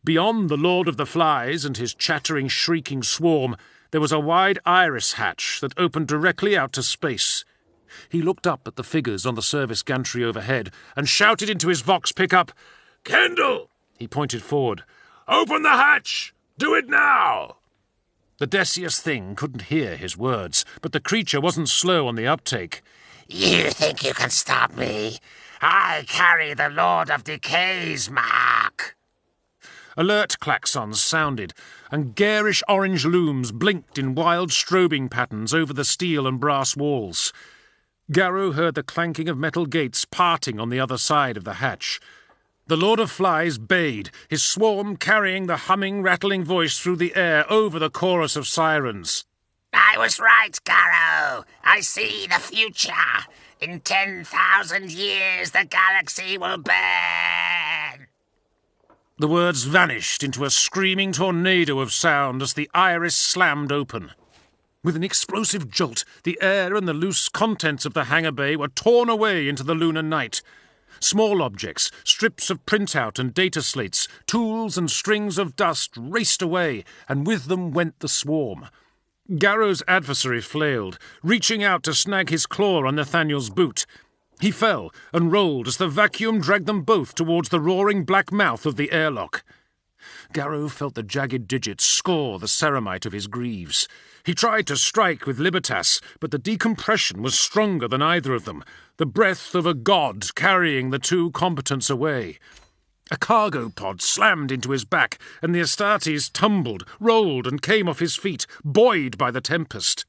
Beyond the Lord of the Flies and his chattering, shrieking swarm, there was a wide iris hatch that opened directly out to space. He looked up at the figures on the service gantry overhead and shouted into his Vox pickup, "Kendall!" He pointed forward. "Open the hatch! Do it now!" The Decius thing couldn't hear his words, but the creature wasn't slow on the uptake. You think you can stop me? I carry the Lord of Decay's mark. Alert klaxons sounded, and garish orange looms blinked in wild strobing patterns over the steel and brass walls. Garrow heard the clanking of metal gates parting on the other side of the hatch. The Lord of Flies bayed, his swarm carrying the humming, rattling voice through the air over the chorus of sirens. I was right, Garrow. I see the future. In 10,000 years, the galaxy will burn. The words vanished into a screaming tornado of sound as the iris slammed open. With an explosive jolt, the air and the loose contents of the hangar bay were torn away into the lunar night. Small objects, strips of printout and data slates, tools and strings of dust raced away, and with them went the swarm. Garrow's adversary flailed, reaching out to snag his claw on Nathaniel's boot. He fell and rolled as the vacuum dragged them both towards the roaring black mouth of the airlock. Garrow felt the jagged digits score the ceramite of his greaves. He tried to strike with Libertas, but the decompression was stronger than either of them, the breath of a god carrying the two combatants away. A cargo pod slammed into his back, and the Astartes tumbled, rolled, and came off his feet, buoyed by the tempest.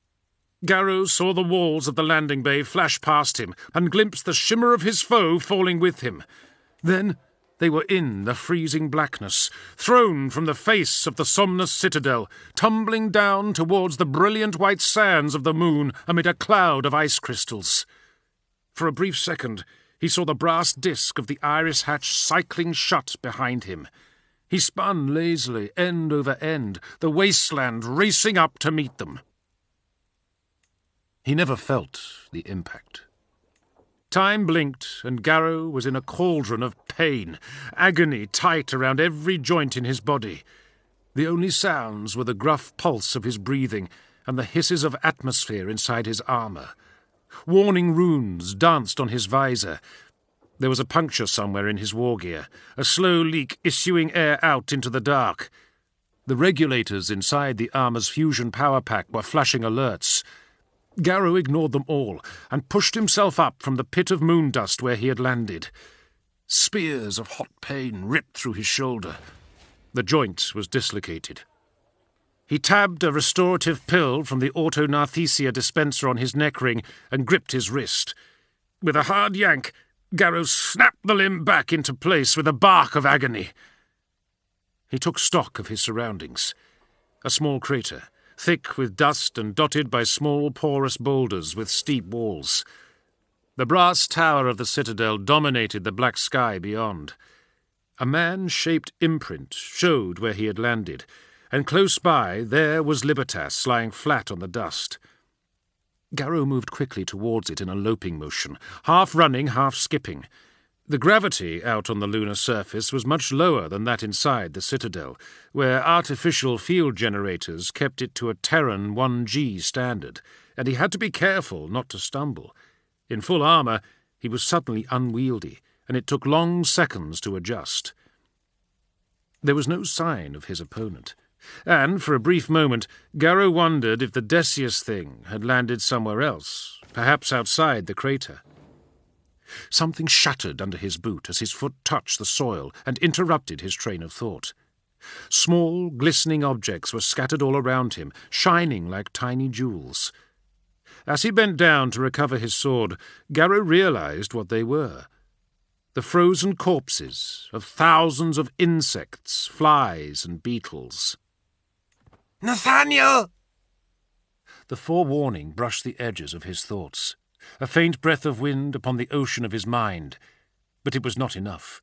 Garrow saw the walls of the landing bay flash past him, and glimpsed the shimmer of his foe falling with him. Then they were in the freezing blackness, thrown from the face of the Somnus citadel, tumbling down towards the brilliant white sands of the moon amid a cloud of ice crystals. For a brief second, he saw the brass disk of the iris hatch cycling shut behind him. He spun lazily, end over end, the wasteland racing up to meet them. He never felt the impact. Time blinked, and Garrow was in a cauldron of pain, agony tight around every joint in his body. The only sounds were the gruff pulse of his breathing and the hisses of atmosphere inside his armour. Warning runes danced on his visor. There was a puncture somewhere in his war gear, a slow leak issuing air out into the dark. The regulators inside the armour's fusion power pack were flashing alerts. Garrow ignored them all and pushed himself up from the pit of moon dust where he had landed. Spears of hot pain ripped through his shoulder. The joint was dislocated. He tabbed a restorative pill from the auto-narthesia dispenser on his neck ring and gripped his wrist. With a hard yank, Garrow snapped the limb back into place with a bark of agony. He took stock of his surroundings. A small crater, thick with dust and dotted by small porous boulders with steep walls. The brass tower of the citadel dominated the black sky beyond. A man-shaped imprint showed where he had landed, and close by there was Libertas lying flat on the dust. Garrow moved quickly towards it in a loping motion, half running, half skipping. The gravity out on the lunar surface was much lower than that inside the citadel, where artificial field generators kept it to a Terran 1G standard, and he had to be careful not to stumble. In full armour, he was suddenly unwieldy, and it took long seconds to adjust. There was no sign of his opponent, and for a brief moment Garrow wondered if the Decius thing had landed somewhere else, perhaps outside the crater. Something shattered under his boot as his foot touched the soil and interrupted his train of thought. Small, glistening objects were scattered all around him, shining like tiny jewels. As he bent down to recover his sword, Garrow realized what they were. The frozen corpses of thousands of insects, flies, and beetles. Nathaniel! The forewarning brushed the edges of his thoughts, a faint breath of wind upon the ocean of his mind. But it was not enough.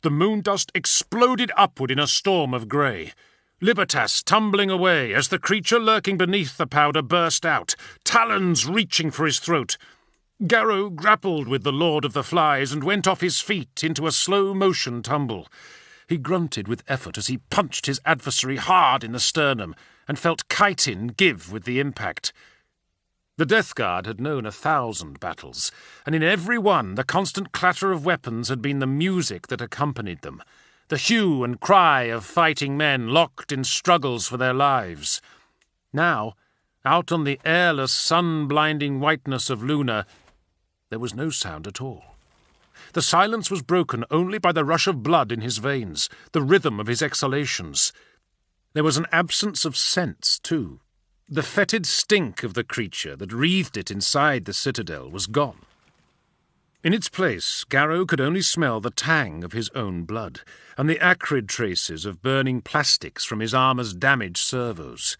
The moon dust exploded upward in a storm of grey. Libertas tumbling away as the creature lurking beneath the powder burst out, talons reaching for his throat. Garrow grappled with the Lord of the Flies and went off his feet into a slow-motion tumble. He grunted with effort as he punched his adversary hard in the sternum and felt chitin give with the impact. The Death Guard had known 1,000 battles, and in every one the constant clatter of weapons had been the music that accompanied them, the hue and cry of fighting men locked in struggles for their lives. Now, out on the airless, sun-blinding whiteness of Luna, there was no sound at all. The silence was broken only by the rush of blood in his veins, the rhythm of his exhalations. There was an absence of sense, too. The fetid stink of the creature that wreathed it inside the citadel was gone. In its place, Garrow could only smell the tang of his own blood, and the acrid traces of burning plastics from his armor's damaged servos.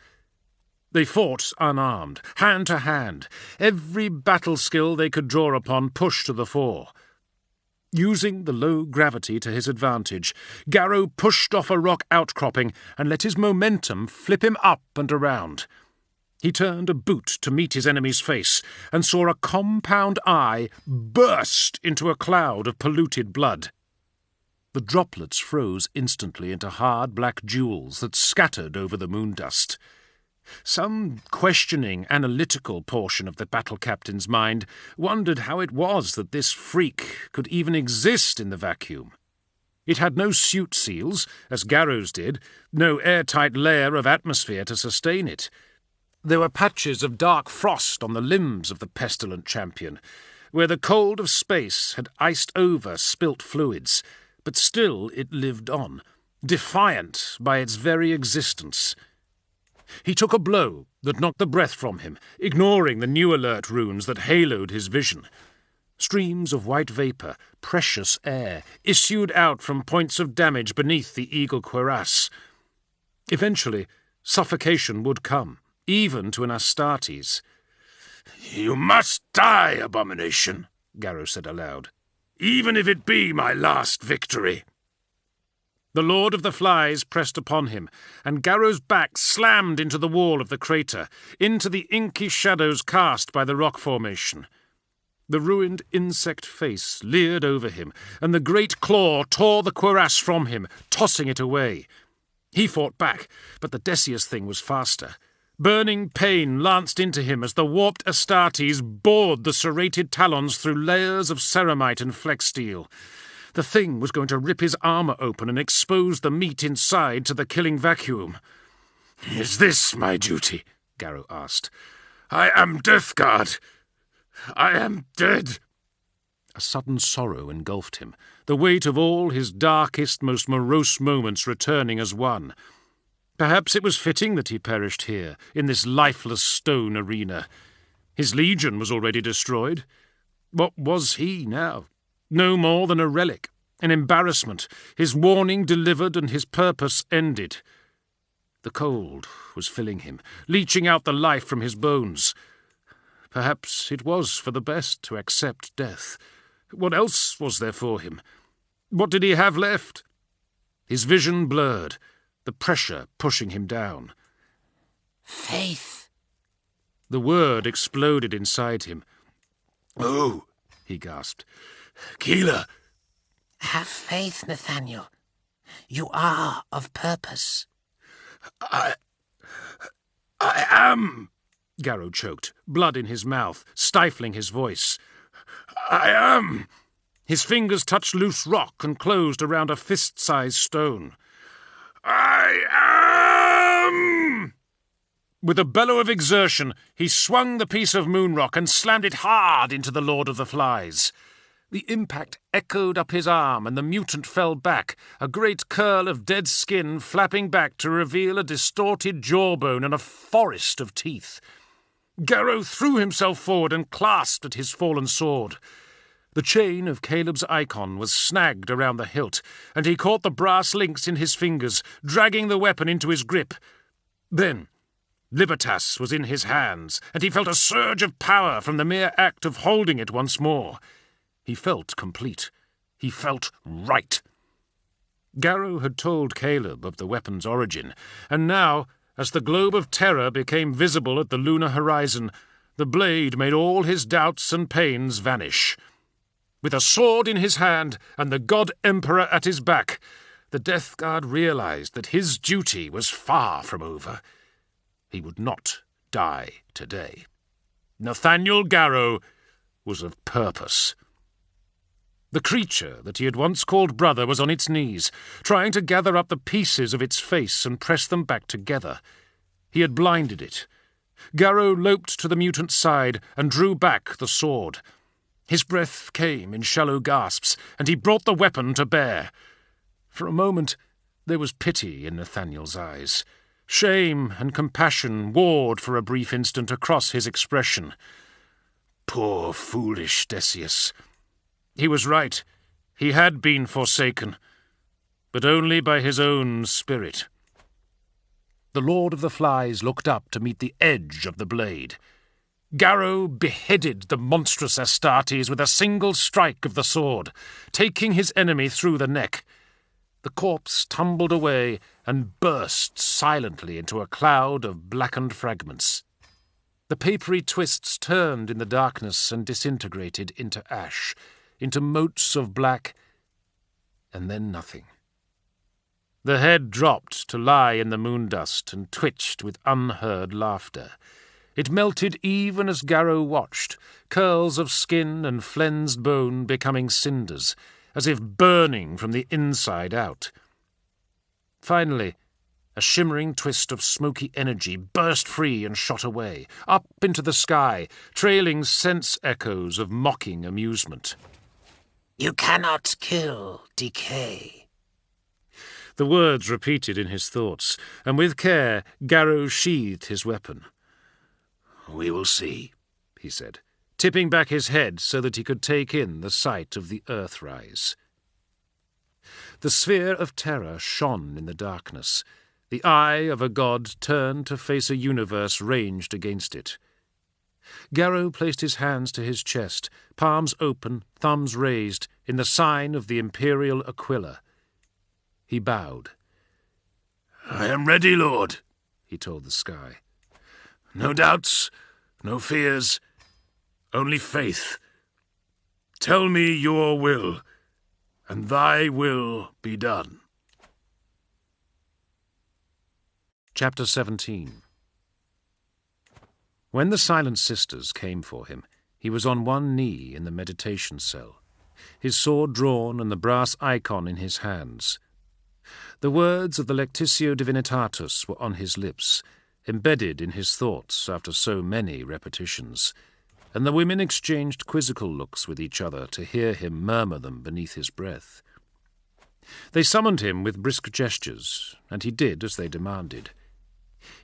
They fought unarmed, hand to hand, every battle skill they could draw upon pushed to the fore. Using the low gravity to his advantage, Garrow pushed off a rock outcropping and let his momentum flip him up and around. He turned a boot to meet his enemy's face and saw a compound eye burst into a cloud of polluted blood. The droplets froze instantly into hard black jewels that scattered over the moon dust. Some questioning, analytical portion of the battle captain's mind wondered how it was that this freak could even exist in the vacuum. It had no suit seals, as Garrow's did, no airtight layer of atmosphere to sustain it. There were patches of dark frost on the limbs of the pestilent champion, where the cold of space had iced over spilt fluids, but still it lived on, defiant by its very existence. He took a blow that knocked the breath from him, ignoring the new alert runes that haloed his vision. Streams of white vapour, precious air, issued out from points of damage beneath the eagle cuirass. Eventually, suffocation would come, even to an Astartes. "You must die, abomination," Garrow said aloud, "even if it be my last victory." The Lord of the Flies pressed upon him, and Garrow's back slammed into the wall of the crater, into the inky shadows cast by the rock formation. The ruined insect face leered over him, and the great claw tore the cuirass from him, tossing it away. He fought back, but the Decius thing was faster. Burning pain lanced into him as the warped Astartes bored the serrated talons through layers of ceramite and flex steel. The thing was going to rip his armor open and expose the meat inside to the killing vacuum. "Is this my duty?" Garrow asked. "I am Deathguard. I am dead." A sudden sorrow engulfed him, the weight of all his darkest, most morose moments returning as one. Perhaps it was fitting that he perished here, in this lifeless stone arena. His legion was already destroyed. What was he now? No more than a relic, an embarrassment, his warning delivered and his purpose ended. The cold was filling him, leaching out the life from his bones. Perhaps it was for the best to accept death. What else was there for him? What did he have left? His vision blurred, the pressure pushing him down. Faith. The word exploded inside him. "Oh," he gasped. "Keeler." Have faith, Nathaniel. You are of purpose. I am," Garrow choked, blood in his mouth, stifling his voice. "I am." His fingers touched loose rock and closed around a fist-sized stone. "I am!" With a bellow of exertion, he swung the piece of moon rock and slammed it hard into the Lord of the Flies. The impact echoed up his arm, and the mutant fell back, a great curl of dead skin flapping back to reveal a distorted jawbone and a forest of teeth. Garrow threw himself forward and clasped at his fallen sword. The chain of Caleb's icon was snagged around the hilt, and he caught the brass links in his fingers, dragging the weapon into his grip. Then Libertas was in his hands, and he felt a surge of power from the mere act of holding it once more. He felt complete. He felt right. Garrow had told Caleb of the weapon's origin, and now, as the globe of terror became visible at the lunar horizon, the blade made all his doubts and pains vanish. With a sword in his hand and the God Emperor at his back, the Death Guard realized that his duty was far from over. He would not die today. Nathaniel Garrow was of purpose. The creature that he had once called brother was on its knees, trying to gather up the pieces of its face and press them back together. He had blinded it. Garrow loped to the mutant's side and drew back the sword. His breath came in shallow gasps, and he brought the weapon to bear. For a moment there was pity in Nathaniel's eyes. Shame and compassion warred for a brief instant across his expression. Poor, foolish Decius. He was right. He had been forsaken, but only by his own spirit. The Lord of the Flies looked up to meet the edge of the blade. Garrow beheaded the monstrous Astartes with a single strike of the sword, taking his enemy through the neck. The corpse tumbled away and burst silently into a cloud of blackened fragments. The papery twists turned in the darkness and disintegrated into ash, into motes of black, and then nothing. The head dropped to lie in the moondust and twitched with unheard laughter. It melted even as Garrow watched, curls of skin and flensed bone becoming cinders, as if burning from the inside out. Finally, a shimmering twist of smoky energy burst free and shot away, up into the sky, trailing sense echoes of mocking amusement. You cannot kill decay. The words repeated in his thoughts, and with care Garrow sheathed his weapon. We will see, he said, tipping back his head so that he could take in the sight of the Earthrise. The sphere of terror shone in the darkness. The eye of a god turned to face a universe ranged against it. Garrow placed his hands to his chest, palms open, thumbs raised, in the sign of the Imperial Aquila. He bowed. I am ready, Lord, he told the sky. No doubts, no fears, only faith. Tell me your will, and thy will be done. Chapter 17. When the Silent Sisters came for him, he was on one knee in the meditation cell, his sword drawn and the brass icon in his hands. The words of the Lectitio Divinitatus were on his lips, embedded in his thoughts after so many repetitions, and the women exchanged quizzical looks with each other to hear him murmur them beneath his breath. They summoned him with brisk gestures, and he did as they demanded.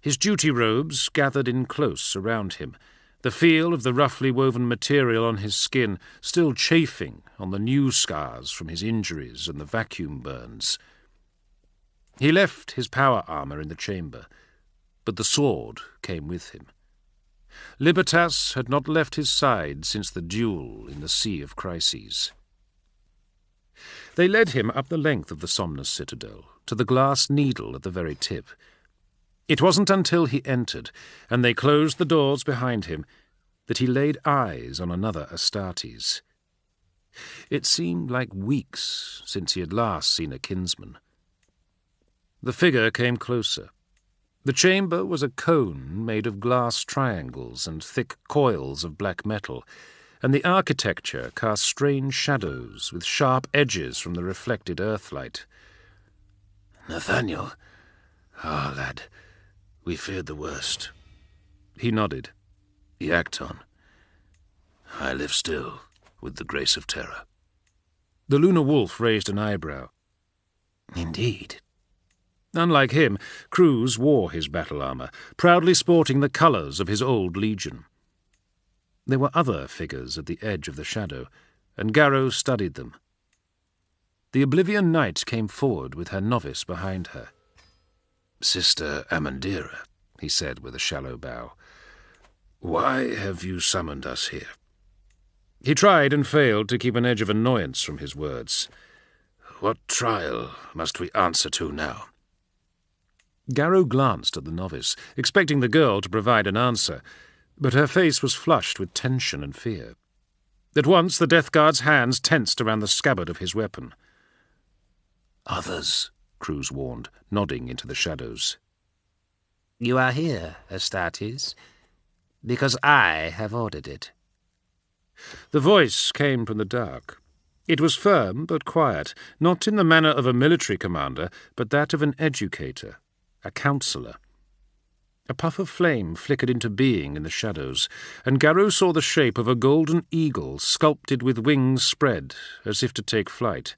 His duty robes gathered in close around him, the feel of the roughly woven material on his skin still chafing on the new scars from his injuries and the vacuum burns. He left his power armour in the chamber, but the sword came with him. Libertas had not left his side since the duel in the Sea of Crises. They led him up the length of the Somnus Citadel, to the glass needle at the very tip. It wasn't until he entered, and they closed the doors behind him, that he laid eyes on another Astartes. It seemed like weeks since he had last seen a kinsman. The figure came closer. The chamber was a cone made of glass triangles and thick coils of black metal, and the architecture cast strange shadows with sharp edges from the reflected earthlight. Nathaniel, lad, we feared the worst. He nodded. The Acton. I live still, with the grace of terror. The Lunar Wolf raised an eyebrow. Indeed. Unlike him, Cruz wore his battle armour, proudly sporting the colours of his old legion. There were other figures at the edge of the shadow, and Garrow studied them. The Oblivion Knight came forward with her novice behind her. Sister Amandira, he said with a shallow bow. Why have you summoned us here? He tried and failed to keep an edge of annoyance from his words. What trial must we answer to now? Garrow glanced at the novice, expecting the girl to provide an answer, but her face was flushed with tension and fear. At once the Death Guard's hands tensed around the scabbard of his weapon. Others, Cruz warned, nodding into the shadows. You are here, Astartes, because I have ordered it. The voice came from the dark. It was firm but quiet, not in the manner of a military commander, but that of an educator, a counselor. A puff of flame flickered into being in the shadows, and Garrow saw the shape of a golden eagle sculpted with wings spread, as if to take flight.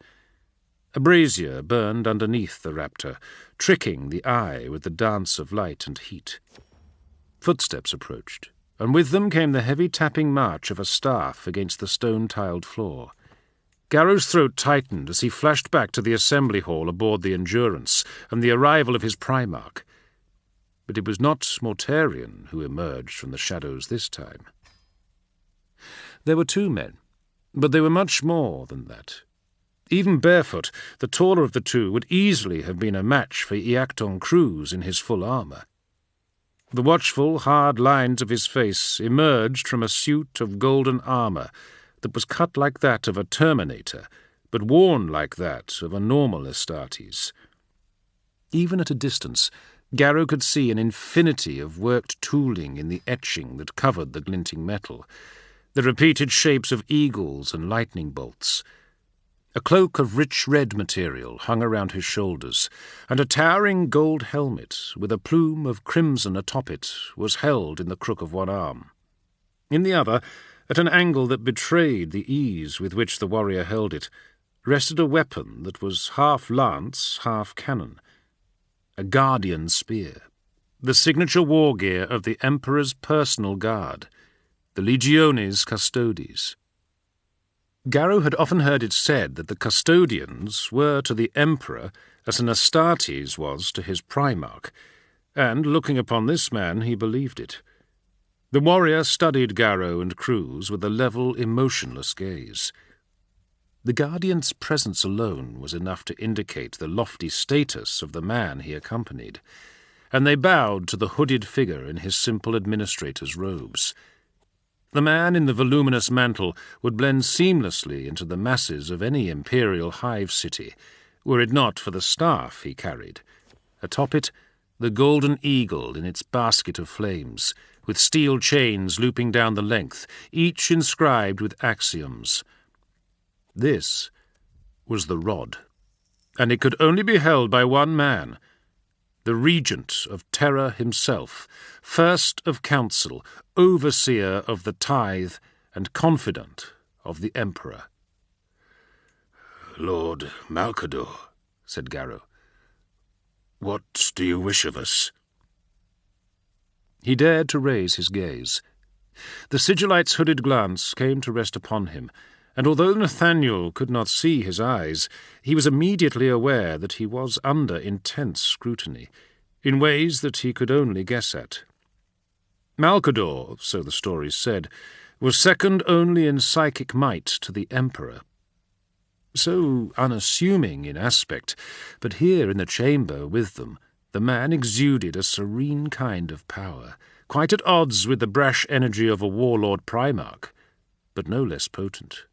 A brazier burned underneath the raptor, tricking the eye with the dance of light and heat. Footsteps approached, and with them came the heavy tapping march of a staff against the stone-tiled floor. Garrow's throat tightened as he flashed back to the assembly hall aboard the Endurance and the arrival of his Primarch. But it was not Mortarion who emerged from the shadows this time. There were two men, but they were much more than that. Even barefoot, the taller of the two would easily have been a match for Iacton Cruz in his full armour. The watchful, hard lines of his face emerged from a suit of golden armour that was cut like that of a Terminator, but worn like that of a normal Astartes. Even at a distance, Garrow could see an infinity of worked tooling in the etching that covered the glinting metal, the repeated shapes of eagles and lightning bolts. A cloak of rich red material hung around his shoulders, and a towering gold helmet with a plume of crimson atop it was held in the crook of one arm. In the other, at an angle that betrayed the ease with which the warrior held it, rested a weapon that was half lance, half cannon. A guardian spear, the signature war gear of the Emperor's personal guard, the Legiones Custodes. Garrow had often heard it said that the custodians were to the Emperor as an Astartes was to his Primarch, and, looking upon this man, he believed it. The warrior studied Garrow and Cruz with a level, emotionless gaze. The Guardian's presence alone was enough to indicate the lofty status of the man he accompanied, and they bowed to the hooded figure in his simple administrator's robes. The man in the voluminous mantle would blend seamlessly into the masses of any imperial hive city, were it not for the staff he carried. Atop it, the golden eagle in its basket of flames, with steel chains looping down the length, each inscribed with axioms. This was the rod, and it could only be held by one man, the regent of Terra himself, first of council, overseer of the tithe, and confidant of the Emperor. "Lord Malcador," said Garrow, "what do you wish of us?" He dared to raise his gaze. The sigillite's hooded glance came to rest upon him, and although Nathaniel could not see his eyes, he was immediately aware that he was under intense scrutiny, in ways that he could only guess at. Malcador, so the stories said, was second only in psychic might to the Emperor. So unassuming in aspect, but here in the chamber with them, the man exuded a serene kind of power, quite at odds with the brash energy of a warlord Primarch, but no less potent.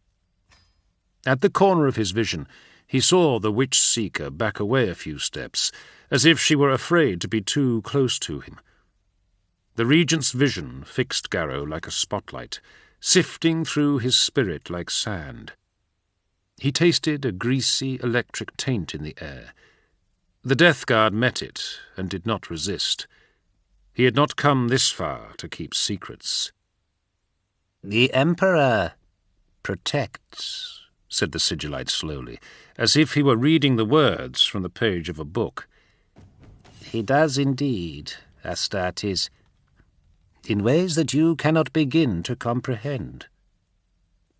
At the corner of his vision, he saw the witch-seeker back away a few steps, as if she were afraid to be too close to him. The regent's vision fixed Garrow like a spotlight, sifting through his spirit like sand. He tasted a greasy electric taint in the air. The Death Guard met it and did not resist. He had not come this far to keep secrets. "The Emperor protects," said the sigillite slowly, as if he were reading the words from the page of a book. "He does indeed, Astartes, in ways that you cannot begin to comprehend."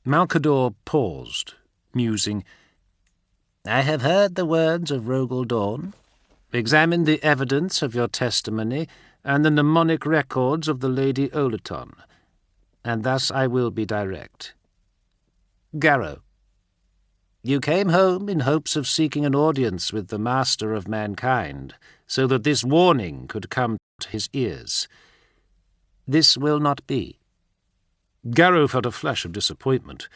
Malcador paused, musing. "I have heard the words of Rogel Dawn, examined the evidence of your testimony, and the mnemonic records of the Lady Olaton, and thus I will be direct. Garrow, you came home in hopes of seeking an audience with the Master of Mankind, so that this warning could come to his ears. This will not be." Garrow felt a flash of disappointment.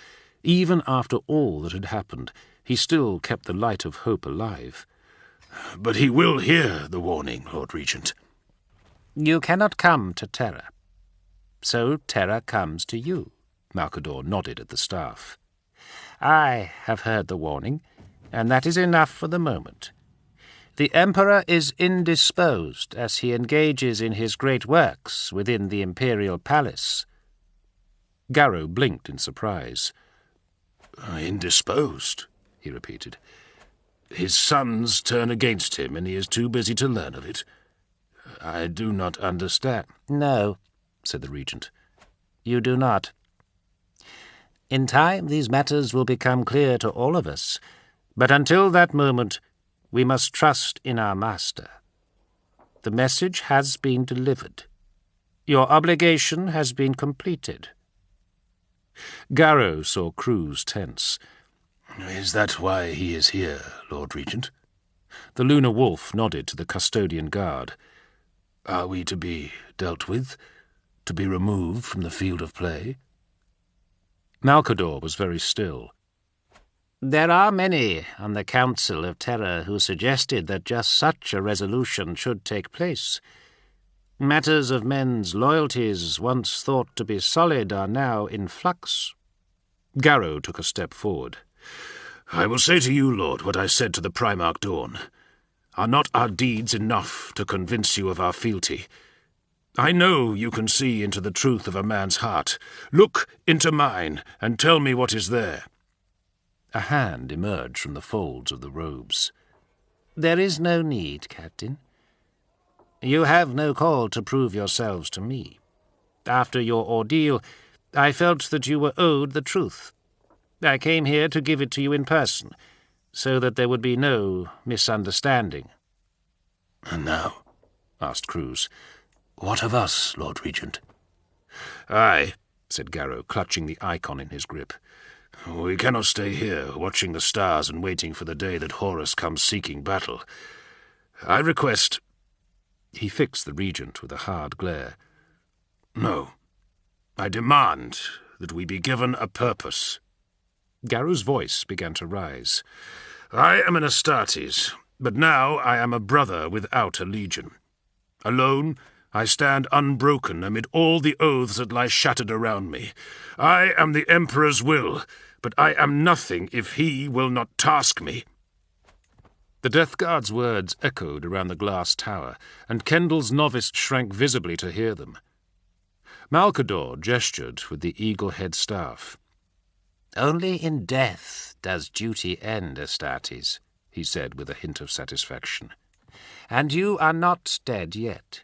Even after all that had happened, he still kept the light of hope alive. "But he will hear the warning, Lord Regent." "You cannot come to Terra. So Terra comes to you." Malcador nodded at the staff. "I have heard the warning, and that is enough for the moment. The Emperor is indisposed as he engages in his great works within the Imperial Palace. Garrow blinked in surprise. Indisposed, he repeated. His sons turn against him, and he is too busy to learn of it. I do not understand. No, said the Regent. You do not. In time these matters will become clear to all of us, but until that moment we must trust in our master. The message has been delivered. Your obligation has been completed. Garrow saw Cruz tense. Is that why he is here, Lord Regent? The Lunar Wolf nodded to the custodian guard. Are we to be dealt with? To be removed from the field of play? Malcador was very still. There are many on the Council of Terror who suggested that just such a resolution should take place. Matters of men's loyalties, once thought to be solid, are now in flux. Garrow took a step forward. I will say to you, Lord, what I said to the Primarch Dawn. Are not our deeds enough to convince you of our fealty? I know you can see into the truth of a man's heart. Look into mine, and tell me what is there. A hand emerged from the folds of the robes. There is no need, Captain. You have no call to prove yourselves to me. After your ordeal, I felt that you were owed the truth. I came here to give it to you in person, so that there would be no misunderstanding. And now, asked Cruz, what of us, Lord Regent? Aye, said Garrow, clutching the icon in his grip. We cannot stay here, watching the stars and waiting for the day that Horus comes seeking battle. I request... He fixed the Regent with a hard glare. No. I demand that we be given a purpose. Garrow's voice began to rise. I am an Astartes, but now I am a brother without a legion. Alone, I stand unbroken amid all the oaths that lie shattered around me. I am the Emperor's will, but I am nothing if he will not task me. The Death Guard's words echoed around the glass tower, and Kendall's novice shrank visibly to hear them. Malcador gestured with the eagle-head staff. Only in death does duty end, Astartes, he said with a hint of satisfaction. And you are not dead yet.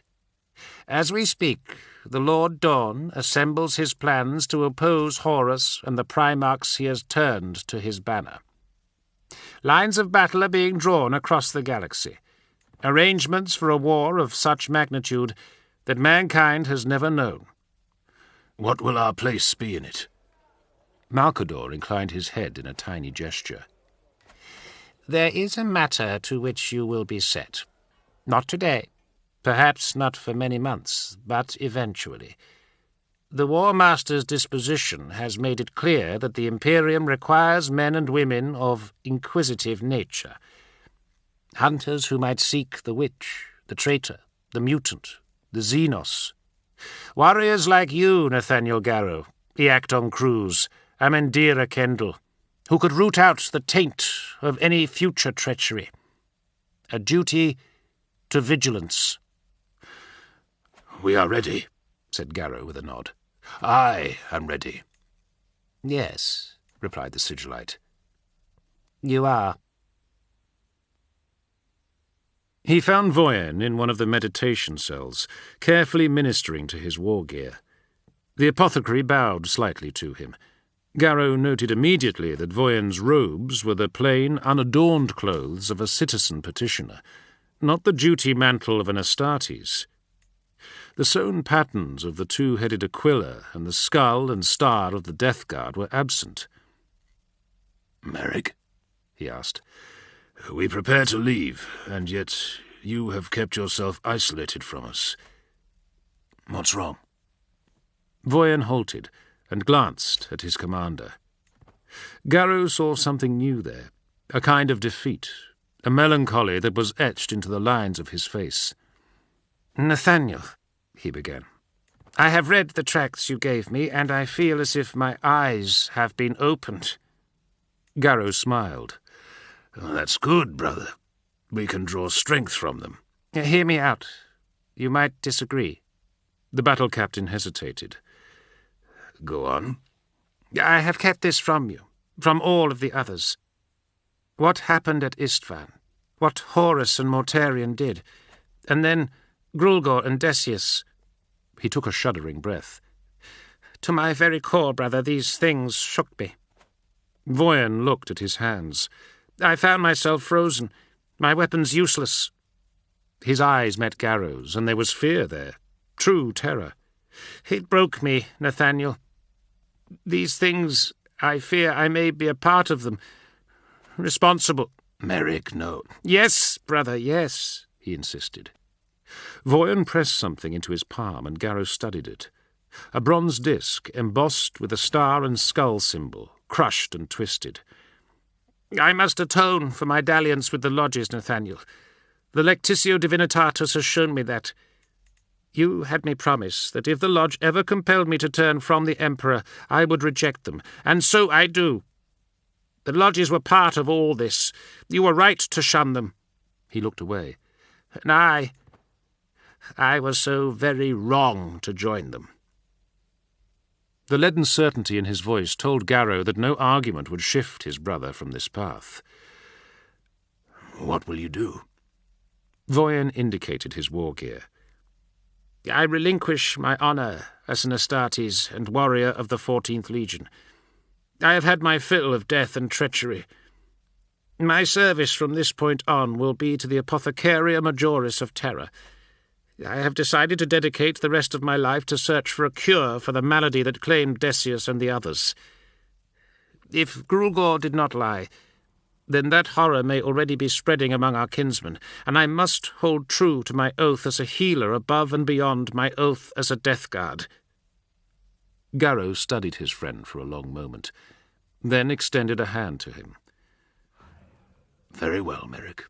As we speak, the Lord Dawn assembles his plans to oppose Horus and the Primarchs he has turned to his banner. Lines of battle are being drawn across the galaxy, arrangements for a war of such magnitude that mankind has never known. What will our place be in it? Malcador inclined his head in a tiny gesture. There is a matter to which you will be set. Not today, perhaps not for many months, but eventually. The War Master's disposition has made it clear that the Imperium requires men and women of inquisitive nature. Hunters who might seek the witch, the traitor, the mutant, the Xenos. Warriors like you, Nathaniel Garrow, Iacton Cruz, Amendira Kendall, who could root out the taint of any future treachery. A duty to vigilance. We are ready, said Garrow with a nod. I am ready. Yes, replied the Sigillite. You are. He found Voyen in one of the meditation cells, carefully ministering to his war gear. The apothecary bowed slightly to him. Garrow noted immediately that Voyen's robes were the plain, unadorned clothes of a citizen petitioner, not the duty mantle of an Astartes. The sewn patterns of the two-headed Aquila and the skull and star of the Death Guard were absent. Merrick, he asked, we prepare to leave, and yet you have kept yourself isolated from us. What's wrong? Voyen halted and glanced at his commander. Garrow saw something new there, a kind of defeat, a melancholy that was etched into the lines of his face. Nathaniel, he began, I have read the tracts you gave me, and I feel as if my eyes have been opened. Garrow smiled. Oh, that's good, brother. We can draw strength from them. Hear me out. You might disagree. The battle captain hesitated. Go on. I have kept this from you, from all of the others. What happened at Istvan, what Horus and Mortarion did, and then Grulgor and Decius. He took a shuddering breath. To my very core, brother, these things shook me. Voyan looked at his hands. I found myself frozen, my weapons useless. His eyes met Garrow's, and there was fear there, true terror. It broke me, Nathaniel. These things, I fear I may be a part of them. Responsible. Merrick, no. Yes, brother, yes, he insisted. Voyan pressed something into his palm, and Garrow studied it. A bronze disc, embossed with a star and skull symbol, crushed and twisted. I must atone for my dalliance with the lodges, Nathaniel. The Lectitio Divinitatus has shown me that. You had me promise that if the lodge ever compelled me to turn from the Emperor, I would reject them, and so I do. The lodges were part of all this. You were right to shun them. He looked away. And I was so very wrong to join them. The leaden certainty in his voice told Garrow that no argument would shift his brother from this path. What will you do? Voyan indicated his war gear. I relinquish my honour as an Astartes and warrior of the 14th Legion. I have had my fill of death and treachery. My service from this point on will be to the Apothecaria Majoris of Terra. I have decided to dedicate the rest of my life to search for a cure for the malady that claimed Decius and the others. If Grulgor did not lie, then that horror may already be spreading among our kinsmen, and I must hold true to my oath as a healer above and beyond my oath as a death guard. Garrow studied his friend for a long moment, then extended a hand to him. Very well, Merrick.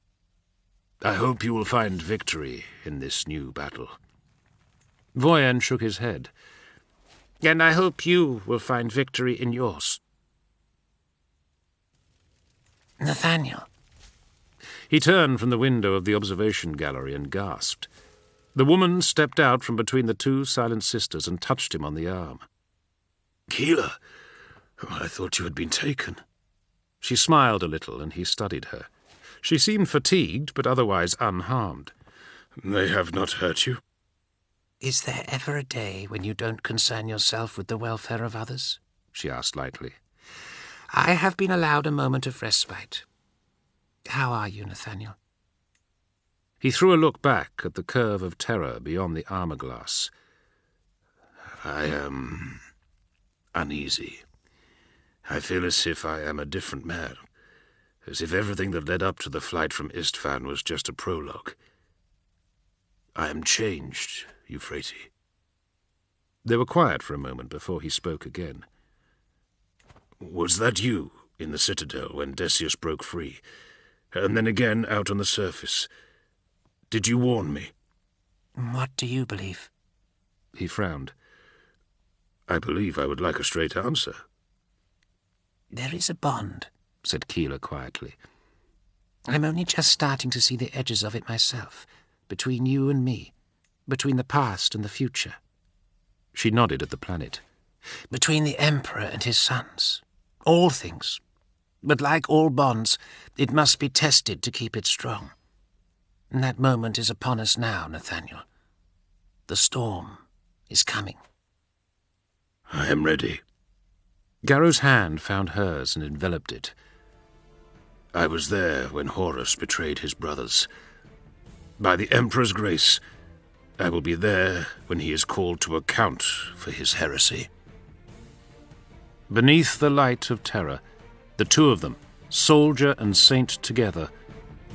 I hope you will find victory in this new battle. Voyan shook his head. And I hope you will find victory in yours. Nathaniel. He turned from the window of the observation gallery and gasped. The woman stepped out from between the two silent sisters and touched him on the arm. Keeler, I thought you had been taken. She smiled a little, and he studied her. She seemed fatigued, but otherwise unharmed. They have not hurt you? Is there ever a day when you don't concern yourself with the welfare of others? She asked lightly. I have been allowed a moment of respite. How are you, Nathaniel? He threw a look back at the curve of terror beyond the armour-glass. I am uneasy. I feel as if I am a different man, as if everything that led up to the flight from Istvan was just a prologue. I am changed, Euphrates. They were quiet for a moment before he spoke again. Was that you in the citadel when Decius broke free, and then again out on the surface? Did you warn me? What do you believe? He frowned. I believe I would like a straight answer. There is a bond, said Keeler quietly. I'm only just starting to see the edges of it myself, between you and me, between the past and the future. She nodded at the planet. Between the Emperor and his sons. All things. But like all bonds, it must be tested to keep it strong. And that moment is upon us now, Nathaniel. The storm is coming. I am ready. Garrow's hand found hers and enveloped it. I was there when Horus betrayed his brothers. By the Emperor's grace, I will be there when he is called to account for his heresy. Beneath the light of terror, the two of them, soldier and saint together,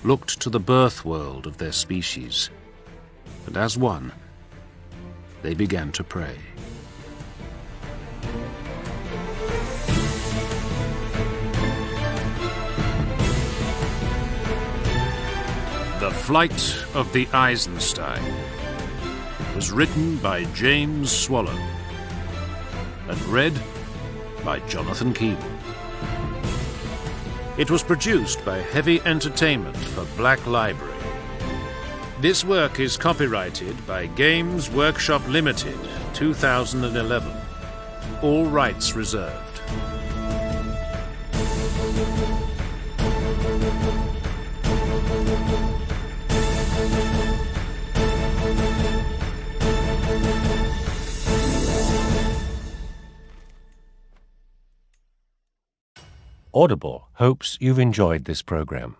looked to the birth world of their species, and as one, they began to pray. The Flight of the Eisenstein was written by James Swallow and read by Jonathan Keene. It was produced by Heavy Entertainment for Black Library. This work is copyrighted by Games Workshop Limited, 2011. All rights reserved. Audible hopes you've enjoyed this program.